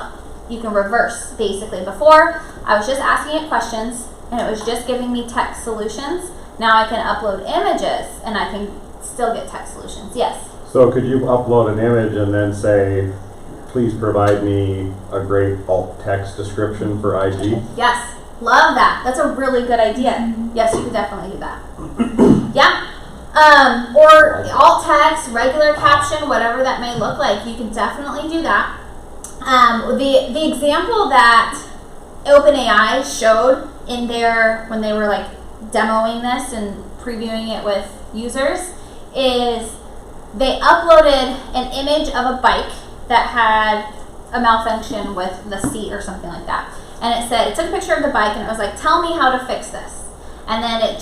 you can reverse basically. Before I was just asking it questions and it was just giving me text solutions. Now I can upload images and I can still get text solutions. Yes. So could you upload an image and then say, please provide me a great alt text description for IG? Yes. Love that. That's a really good idea. Yes, you could definitely do that. Yeah. Or alt text, regular caption, whatever that may look like, you can definitely do that. The example that OpenAI showed in there when they were like demoing this and previewing it with users is they uploaded an image of a bike that had a malfunction with the seat or something like that. And it took a picture of the bike and it was like, tell me how to fix this. And then it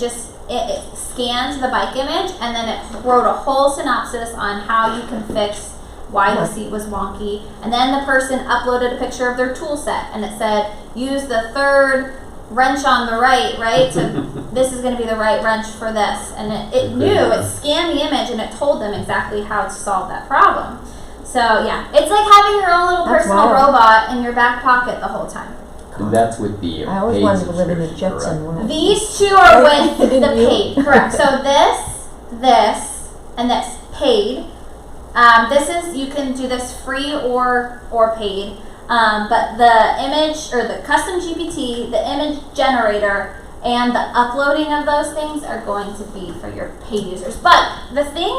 scanned the bike image and then it wrote a whole synopsis on how you can fix why the seat was wonky. And then the person uploaded a picture of their tool set and it said, use the 3rd wrench on the right? So this is going to be the right wrench for this. And it scanned the image and it told them exactly how to solve that problem. So yeah, it's like having your own little That's personal wild. robot in your back pocket the whole time. And that's with the I always paid wanted to live in a subscription, Jetson correct? world. These 2 are with the Didn't you? paid, correct. So this, and this, paid. This is, you can do this free or paid. But the image, or the custom GPT, the image generator, and the uploading of those things are going to be for your paid users. But the thing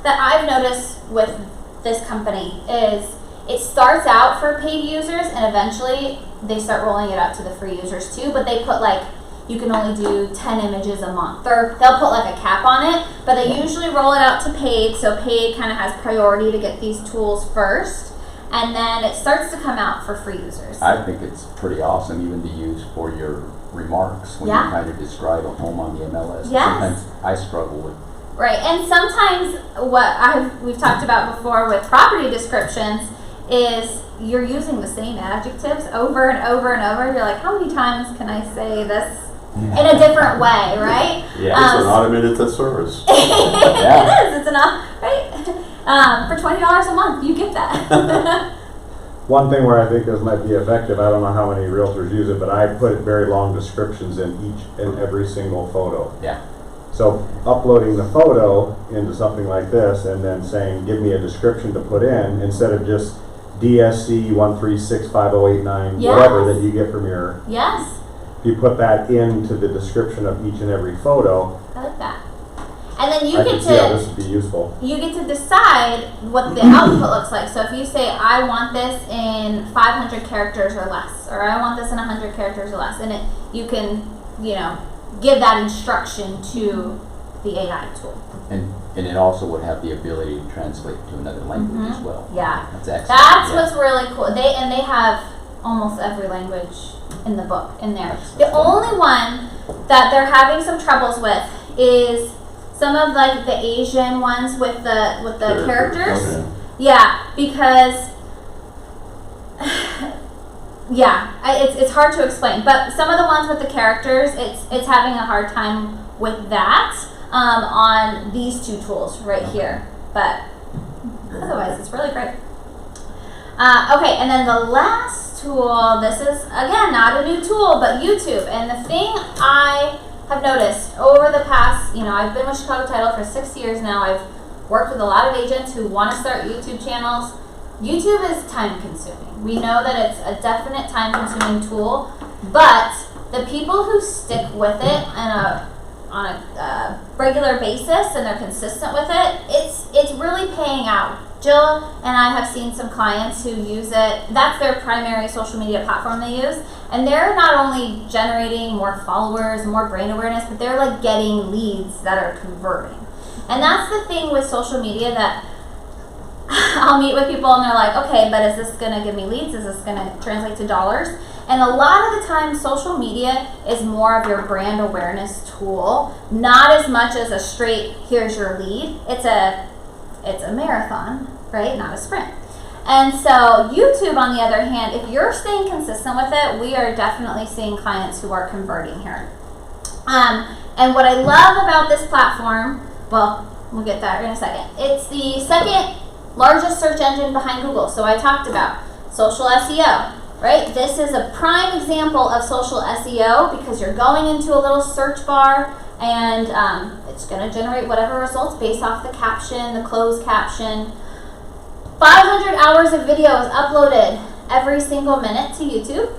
that I've noticed with this company is it starts out for paid users and eventually they start rolling it out to the free users too, but they put like, you can only do 10 images a month. They'll put like a cap on it, but they usually roll it out to paid, so paid kind of has priority to get these tools first, and then it starts to come out for free users. I think it's pretty awesome even to use for your remarks when Yeah. you kind of describe a home on the MLS. Yes. Sometimes I struggle with. Right, and sometimes what we've talked about before with property descriptions is you're using the same adjectives over and over and over. You're like, how many times can I say this in a different way, right? Yeah. It's an automated thesaurus. Yeah. It is. It's right? For $20 a month, you get that. One thing where I think this might be effective, I don't know how many realtors use it, but I put very long descriptions in each and every single photo. Yeah. So uploading the photo into something like this and then saying, give me a description to put in instead of just DSC 1365089, Yes. whatever that you get from your, Yes, if you put that into the description of each and every photo, I like that. And then you I get can see how to this would be useful. decide what the output looks like. So if you say, I want this in 500 characters or less, or I want this in 100 characters or less, and you can, give that instruction to the AI tool. And it also would have the ability to translate to another language as well. Yeah. That's excellent. That's yeah. what's really cool. They have almost every language in the book in there. That's The wonderful. only one that they're having some troubles with is some of like the Asian ones with the characters. Okay. Yeah, because it's hard to explain. But some of the ones with the characters, it's having a hard time with that on these 2 tools right here. But otherwise, it's really great. Okay, and then the last tool, this is, again, not a new tool, but YouTube. And the thing I have noticed over the past, I've been with Chicago Title for 6 years now. I've worked with a lot of agents who want to start YouTube channels. YouTube is time consuming. We know that it's a definite time consuming tool, but the people who stick with it on a regular basis and they're consistent with it, it's really paying out Jill and I have seen some clients who use it. That's their primary social media platform they use. And they're not only generating more followers, more brand awareness, but they're like getting leads that are converting. And that's the thing with social media that I'll meet with people and they're like, okay, but is this going to give me leads? Is this going to translate to dollars? And a lot of the time, social media is more of your brand awareness tool, not as much as a straight, here's your lead. It's a marathon, right? Not a sprint. And so YouTube, on the other hand, if you're staying consistent with it, we are definitely seeing clients who are converting here. And what I love about this platform, well, we'll get that in a second. It's the second largest search engine behind Google. So I talked about social SEO, right? This is a prime example of social SEO because you're going into a little search bar and it's going to generate whatever results based off the caption, the closed caption. 500 hours of videos uploaded every single minute to YouTube.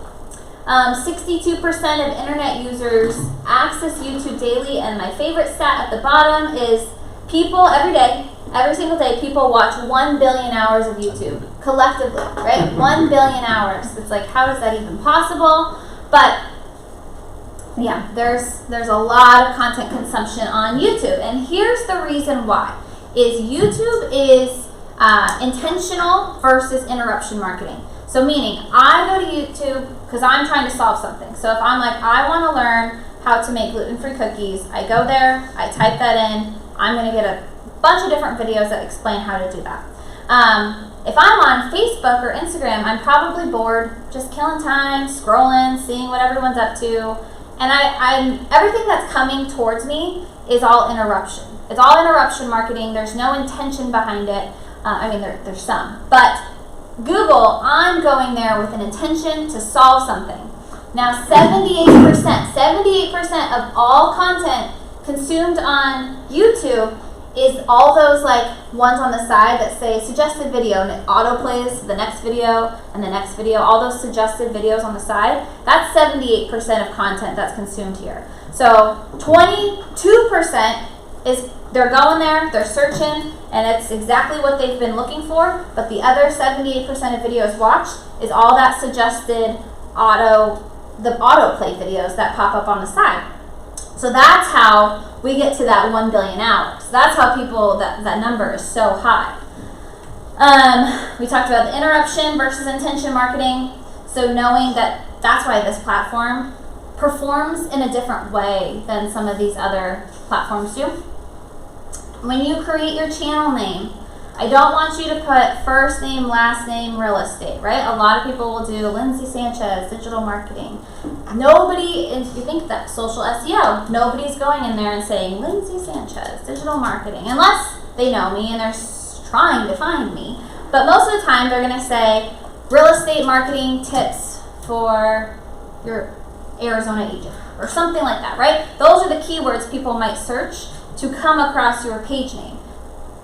62% of internet users access YouTube daily, and my favorite stat at the bottom is people every single day, people watch 1 billion hours of YouTube collectively, right? 1 billion hours. It's like, how is that even possible? But yeah, there's a lot of content consumption on YouTube, and here's the reason why: is YouTube is intentional versus interruption marketing. So meaning, I go to YouTube because I'm trying to solve something. So if I'm like, I want to learn how to make gluten-free cookies, I go there, I type that in, I'm going to get a bunch of different videos that explain how to do that. If I'm on Facebook or Instagram, I'm probably bored, just killing time, scrolling, seeing what everyone's up to, and I'm everything that's coming towards me is all interruption. It's all interruption marketing. There's no intention behind it. There's some, but Google, I'm going there with an intention to solve something. Now, 78% of all content consumed on YouTube is all those like ones on the side that say suggested video, and it autoplays the next video and the next video, all those suggested videos on the side. That's 78% of content that's consumed here. So 22% is they're going there, they're searching, and it's exactly what they've been looking for, but the other 78% of videos watched is all that suggested the autoplay videos that pop up on the side. So that's how we get to that 1 billion hours. That's how that number is so high. We talked about the interruption versus intention marketing. So knowing that's why this platform performs in a different way than some of these other platforms do. When you create your channel name, I don't want you to put first name, last name, real estate, right? A lot of people will do Lindsay Sanchez, digital marketing. If you think that social SEO, nobody's going in there and saying Lindsay Sanchez, digital marketing, unless they know me and they're trying to find me. But most of the time they're going to say real estate marketing tips for your Arizona agent or something like that, right? Those are the keywords people might search to come across your page name.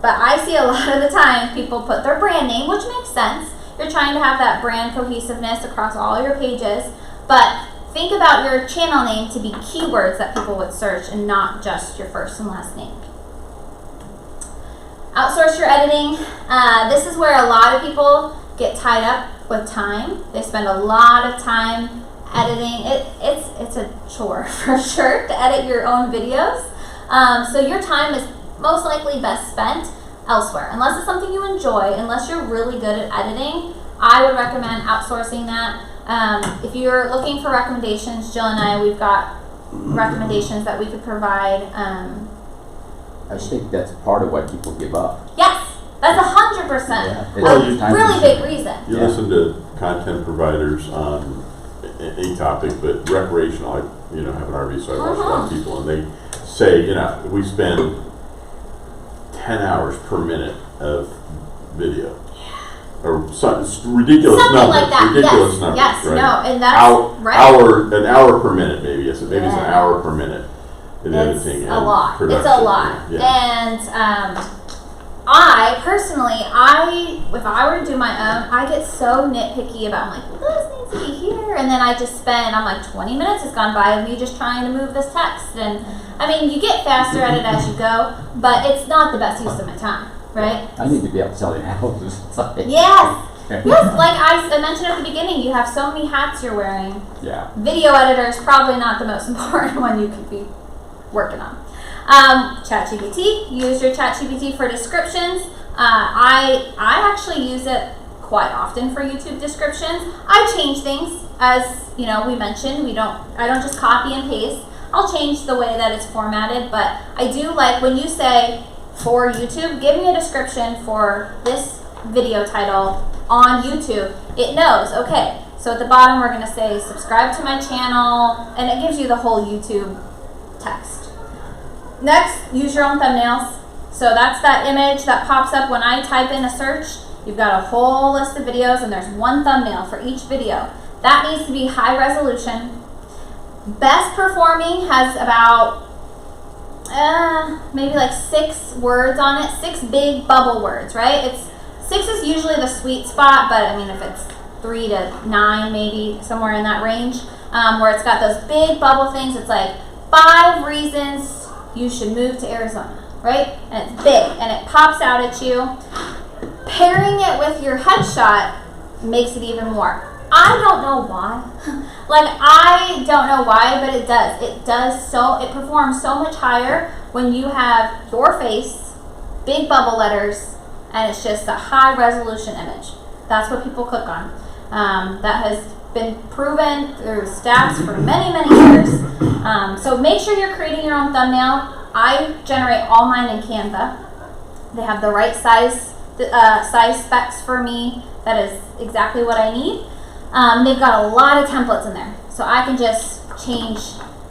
But I see a lot of the time people put their brand name, which makes sense. You're trying to have that brand cohesiveness across all your pages. But think about your channel name to be keywords that people would search and not just your first and last name. Outsource your editing. This is where a lot of people get tied up with time. They spend a lot of time editing. It's a chore for sure to edit your own videos. So your time is most likely best spent elsewhere. Unless it's something you enjoy, unless you're really good at editing, I would recommend outsourcing that. If you're looking for recommendations, Jill and I, we've got recommendations that we could provide. I think that's part of why people give up. Yes, that's 100% It's a really big reason. You listen to content providers on a topic, but recreational, I have an RV, so I watch a lot of people, and they say, we spend 10 hours per minute of video. Or some ridiculous Something numbers. like that. Ridiculous numbers. Yes, right? no, and that's right. An hour per minute, maybe. Yes, maybe it's an hour per minute in editing. It's a lot. Production. It's a lot. Yeah. And I personally, if I were to do my own, I get so nitpicky about, I'm like, this needs to be here, and then I just spend, 20 minutes has gone by of me just trying to move this text, and you get faster at it as you go, but it's not the best use of my time, right? I need to be out selling houses. It's like- Yes. Yes, like I mentioned at the beginning, you have so many hats you're wearing. Yeah. Video editor is probably not the most important one you could be working on. ChatGPT, use your ChatGPT for descriptions. I actually use it quite often for YouTube descriptions. I change things, as you know, we mentioned. I don't just copy and paste. I'll change the way that it's formatted, but I do like when you say for YouTube, give me a description for this video title on YouTube. It knows, okay, so at the bottom we're gonna say subscribe to my channel, and it gives you the whole YouTube text. Next, use your own thumbnails. So that's that image that pops up when I type in a search. You've got a whole list of videos and there's one thumbnail for each video. That needs to be high resolution. Best performing has about maybe like 6 words on it, 6 big bubble words, right? 6 is usually the sweet spot, but I mean if it's 3 to 9 maybe, somewhere in that range, where it's got those big bubble things, it's like 5 reasons you should move to Arizona, right? And it's big and it pops out at you. Pairing it with your headshot makes it even more. I don't know why. I don't know why, but it does. It performs so much higher when you have your face, big bubble letters, and it's just a high resolution image. That's what people click on. That has been proven through stats for many, many years. So make sure you're creating your own thumbnail. I generate all mine in Canva. They have the right size specs for me. That is exactly what I need. They've got a lot of templates in there. So I can just change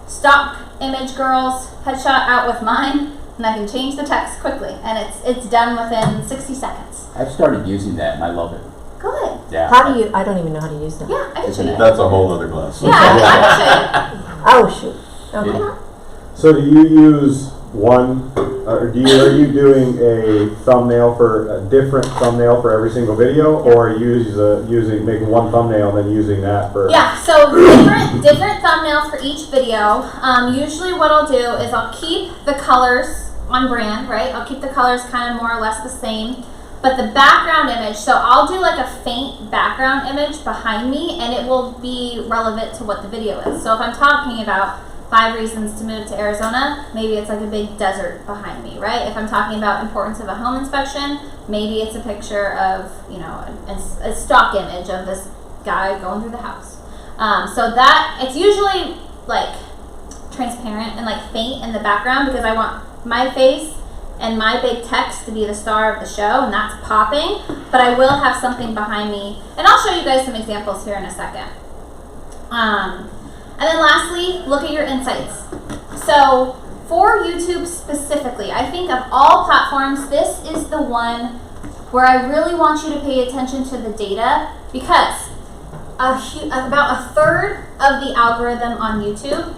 stock image girl's headshot out with mine, and I can change the text quickly. And it's done within 60 seconds. I've started using that and I love it. Good. Yeah. How do you, I don't even know how to use that. Yeah, I can show you. That's a whole other class. Yeah, I can Oh, shoot. Okay. It- So do you use one, or are you doing a different thumbnail for every single video, or are you making one thumbnail and then using that for? Yeah, so different thumbnail for each video. Usually what I'll do is I'll keep the colors on brand, right? I'll keep the colors kind of more or less the same. But the background image, so I'll do like a faint background image behind me and it will be relevant to what the video is. So if I'm talking about 5 reasons to move to Arizona, maybe it's like a big desert behind me, right? If I'm talking about importance of a home inspection, maybe it's a picture of, a stock image of this guy going through the house. So that, it's usually like transparent and like faint in the background because I want my face and my big text to be the star of the show, and that's popping, but I will have something behind me. And I'll show you guys some examples here in a second. And then lastly, look at your insights. So for YouTube specifically, I think of all platforms, this is the one where I really want you to pay attention to the data because about a third of the algorithm on YouTube,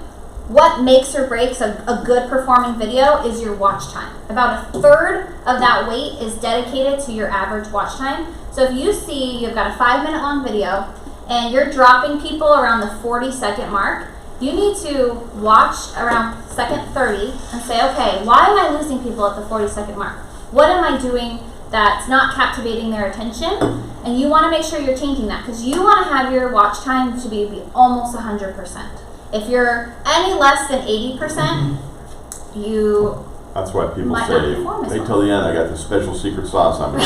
what makes or breaks a good performing video is your watch time. About a third of that weight is dedicated to your average watch time. So if you see you've got a 5-minute long video and you're dropping people around the 40-second mark, you need to watch around second 30 and say, okay, why am I losing people at the 40-second mark? What am I doing that's not captivating their attention? And you want to make sure you're changing that because you want to have your watch time to be almost 100%. If you're any less than 80%, That's why people might say, not perform as wait well. till the end, I got the special secret sauce I'm gonna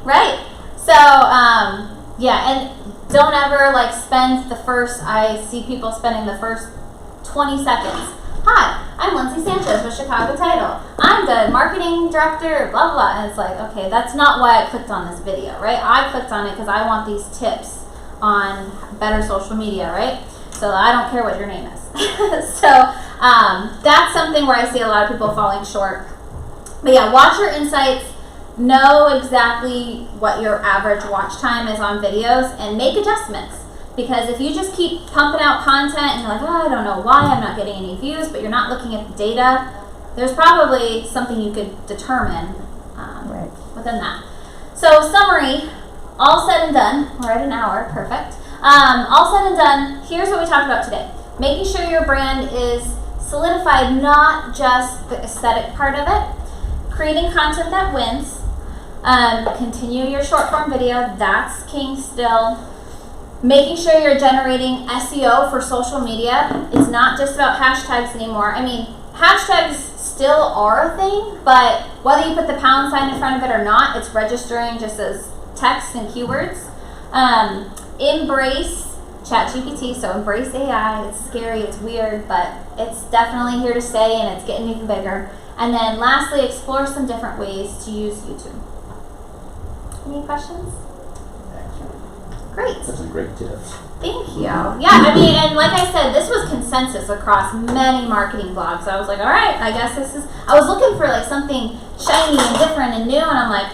Right. So, yeah, and don't ever spend I see people spending the first 20 seconds. Hi, I'm Lindsay Sanchez with Chicago Title. I'm the marketing director, blah, blah. And it's like, okay, that's not why I clicked on this video, right? I clicked on it because I want these tips on better social media, right? So I don't care what your name is. So that's something where I see a lot of people falling short. But yeah, watch your insights. Know exactly what your average watch time is on videos and make adjustments. Because if you just keep pumping out content and you're like, oh, I don't know why I'm not getting any views, but you're not looking at the data, there's probably something you could determine within that. So summary, all said and done, we're at an hour, perfect. All said and done, here's what we talked about today. Making sure your brand is solidified, not just the aesthetic part of it. creating content that wins. Continue your short form video. That's king still. Making sure you're generating SEO for social media. It's not just about hashtags anymore. I mean, hashtags still are a thing, but whether you put the pound sign in front of it or not, it's registering just as text and keywords. Embrace ChatGPT, so embrace AI. It's scary, it's weird, but it's definitely here to stay and it's getting even bigger. And then lastly, explore some different ways to use YouTube. Any questions? Great. That's some great tips. Thank you. Yeah, I mean, and like I said, this was consensus across many marketing blogs. I was like, all right, I guess this is, I was looking for like something shiny and different and new, and I'm like,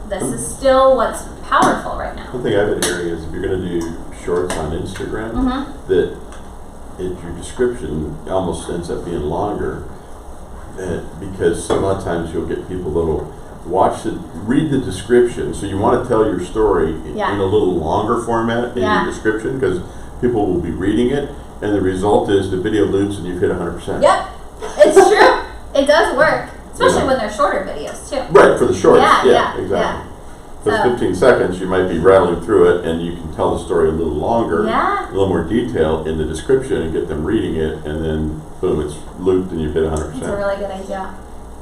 this is still what's powerful right now. One thing I've been hearing is if you're going to do shorts on Instagram, that your description almost ends up being longer, because a lot of times you'll get people that'll read the description. So you want to tell your story in a little longer format in your description, because people will be reading it, and the result is the video loops and you've hit 100%. Yep, it's true. It does work, especially when they're shorter videos too. Right, for the shorts. Yeah, Exactly. For 15 seconds, you might be rattling through it, and you can tell the story a little longer, a little more detail in the description, and get them reading it, and then boom, it's looped and you've hit 100%. It's a really good idea.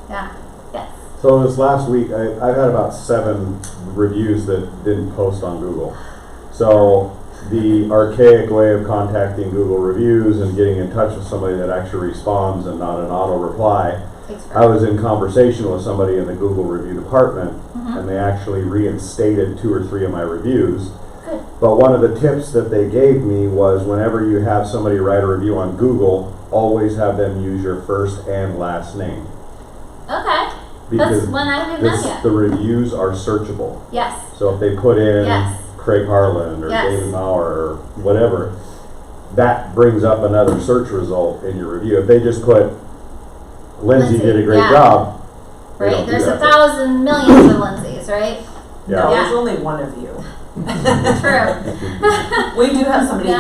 Yeah. Yes. So this last week, I've had about 7 reviews that didn't post on Google. So the archaic way of contacting Google reviews and getting in touch with somebody that actually responds and not an auto reply. I was in conversation with somebody in the Google review department, and they actually reinstated 2 or 3 of my reviews. Good. But one of the tips that they gave me was whenever you have somebody write a review on Google, always have them use your first and last name. Okay. Because that's one I didn't know yet. the reviews are searchable. Yes. So if they put in Craig Harlan or Yes. David Maurer or whatever, that brings up another search result in your review. If they just put Lindsay did a great job, they Right. don't do There's that. 1,000 millions of Lindsays, right? Yeah. No, Yeah. there's only one of you. True. We do have somebody Yeah,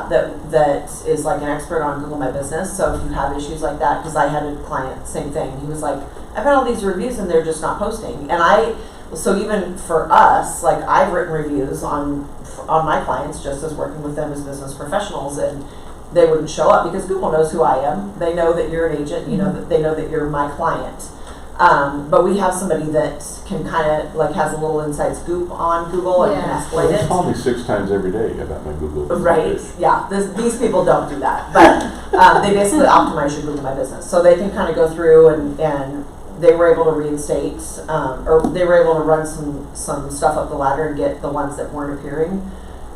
that, that's that is like an expert on Google My Business. So if you have issues like that, because I had a client, same thing. He was like, I've had all these reviews and they're just not posting. And so even for us, like I've written reviews on my clients just as working with them as business professionals, and they wouldn't show up because Google knows who I am. They know that you're an agent. You know that they know that you're my client. But we have somebody that can kind of like has a little inside scoop on Google and can explain They it. call me 6 times every day about my Google. Right, yeah, these people don't do that, but they basically optimize your Google My Business. So they can kind of go through and they were able to reinstate, or they were able to run some stuff up the ladder and get the ones that weren't appearing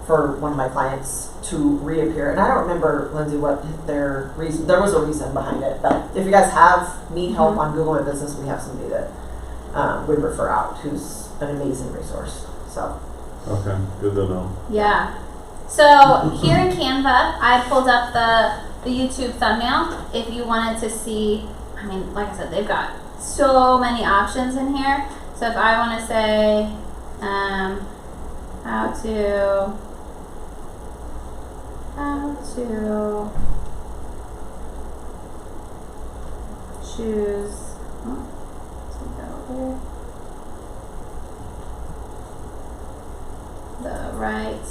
for one of my clients to reappear. And I don't remember, Lindsay, what their reason, there was a reason behind it, but if you guys need help on Google My Business, we have somebody that we refer out who's an amazing resource, so. Okay, good to know. Yeah. So here in Canva, I pulled up the YouTube thumbnail. If you wanted to see, I mean, like I said, they've got so many options in here. So if I want to say, how to choose, take that over, the right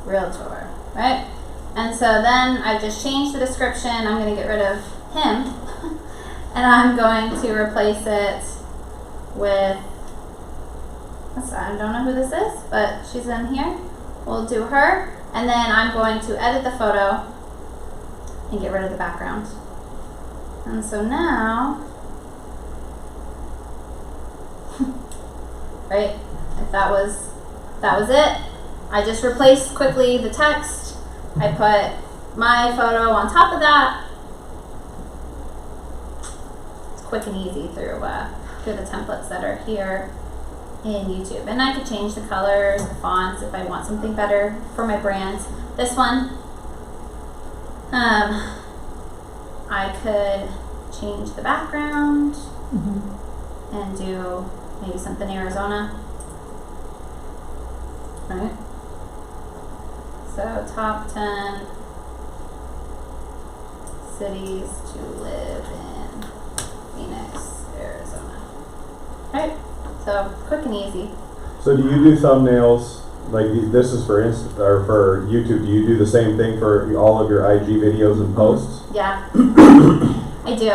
realtor, right? And so then I just changed the description. I'm going to get rid of him and I'm going to replace it with, I don't know who this is, but she's in here. We'll do her, and then I'm going to edit the photo and get rid of the background. And so now, right, if that was it, I just replaced quickly the text. I put my photo on top of that. It's quick and easy through the templates that are here in YouTube. And I could change the colors, the fonts if I want something better for my brand. This one, I could change the background and do maybe something Arizona. Right? So top 10 cities to live in Phoenix, Arizona. Alright, so quick and easy. So do you do thumbnails, like this is for or for YouTube, do you do the same thing for all of your IG videos and posts? Yeah, I do.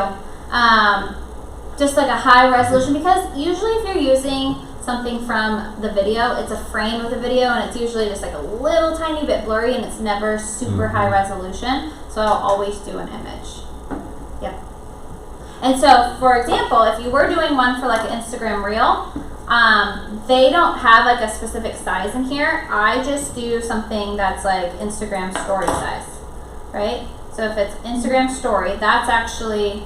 Just like a high resolution, because usually if you're using something from the video, it's a frame of the video and it's usually just like a little tiny bit blurry and it's never super high resolution. So I'll always do an image. Yep. And so, for example, if you were doing one for like an Instagram reel, they don't have like a specific size in here. I just do something that's like Instagram story size, right? So if it's Instagram story, that's actually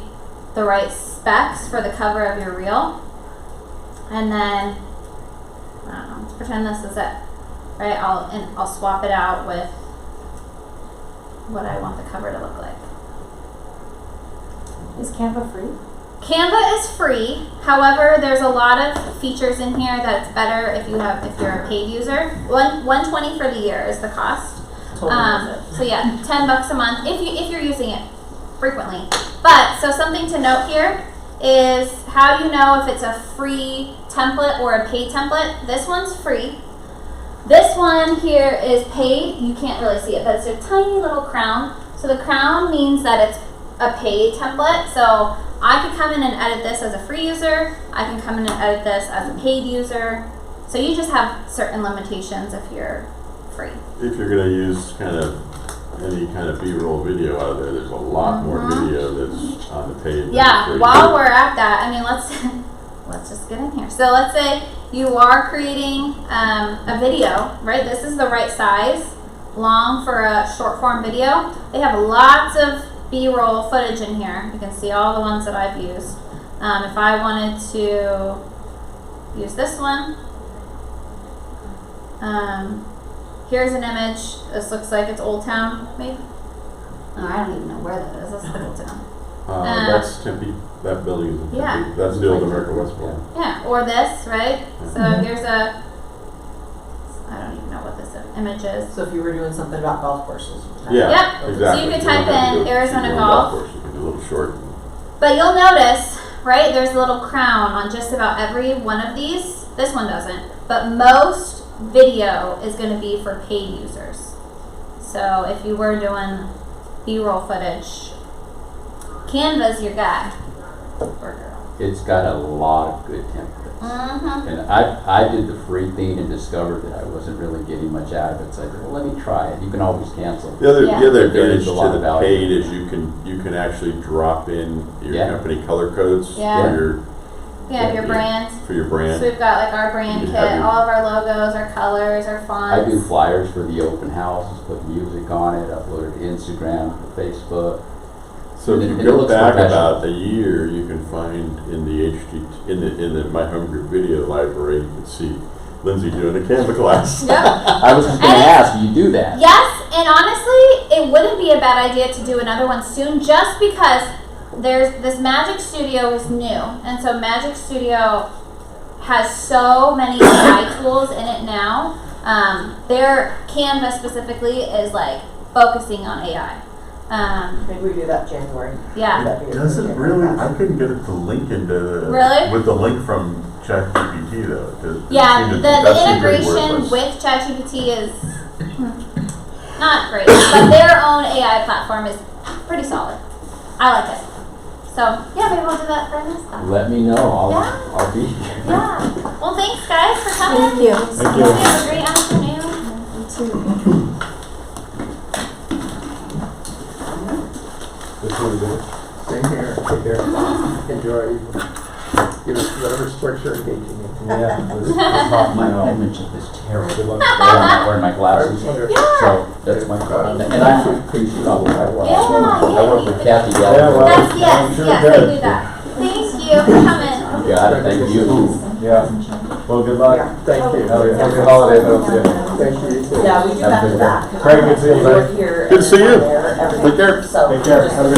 the right specs for the cover of your reel. And then, I don't know, let's pretend this is it, right? I'll swap it out with what I want the cover to look like. Is Canva free? Canva is free. However, there's a lot of features in here that it's better if you're a paid user. $120 for the year is the cost. Totally worth it. So yeah, $10 a month if you're using it frequently. But so something to note here is how you know if it's a free template or a paid template. This one's free. This one here is paid. You can't really see it, but it's a tiny little crown. So the crown means that it's a paid template. So I could come in and edit this as a free user. I can come in and edit this as a paid user. So you just have certain limitations if you're free. If you're gonna use any kind of B-roll video out of there, there's a lot more video that's on the page. Yeah, while we're at that, I mean, let's just get in here. So let's say you are creating a video, right? This is the right size, long for a short form video. They have lots of B-roll footage in here. You can see all the ones that I've used. If I wanted to use this one, here's an image. This looks like it's Old Town, maybe. Oh, I don't even know where that is. That's not Old Town. That's Tempe. That building is in Tempe. Yeah. That's the old American West Block. Yeah, or this, right? So here's I don't even know what this image is. So if you were doing something about golf courses. Yeah, Yep. exactly. So you could type in Arizona golf. Course. You can do a little short. But you'll notice, right, there's a little crown on just about every one of these. This one doesn't. But most video is going to be for paid users. So if you were doing B-roll footage, Canva's your guy or girl. It's got a lot of good templates. Mm-hmm. And I did the free thing and discovered that I wasn't really getting much out of it. So I said, well, let me try it. You can always cancel. The other Yeah. the other But there is advantage a lot to of the value. paid is you can actually drop in your Yeah. company color codes Yeah. for your Yeah, your brand. for your brand. So we've got like our brand You kit, have your- all of our logos, our colors, our fonts. I do flyers for the open houses, put music on it, upload it to Instagram, to Facebook. So if And you it go looks back professional. about a year, you can find in the My Home Group video library, you can see Lindsay doing a Canva class. Yep. I was just going to And ask, do you do that? Yes, and honestly, it wouldn't be a bad idea to do another one soon, just because there's this Magic Studio is new, and so Magic Studio has so many AI tools in it now. Their Canva specifically is like focusing on AI. Maybe we do that January. Yeah. That'd be a Does it good really? January. I couldn't get it to link into the Really? with the link from ChatGPT though. Yeah, the that seemed very integration worthless. with ChatGPT is not great, but their own AI platform is pretty solid. I like it. So yeah, maybe we'll do that for next time. Let me know. Yeah. I'll be here. Yeah. Well, thanks guys for coming. Thank you. Thank you. Hope you have a great afternoon. This one is it. Same here. Take care. Enjoy. Give us whatever sports you're engaging in. Yeah. This hot My now. image is terrible. Good luck. I'm not wearing my glasses. Yeah. So that's my problem. And I'm pretty sure I will. Yeah, I work with Kathy Yeah, Gallagher. well, That's yes, sure yes, good. I do that. Thank you for coming. Got it. Thank you. Yeah. Well, good luck. Thank you. Happy holiday, folks. Yeah. Thank you. Yeah, we do Have a have good to day. back. Craig, good seeing you, We bud. work here Good to see and you. there every Take care. week, so Take care. just- Have a good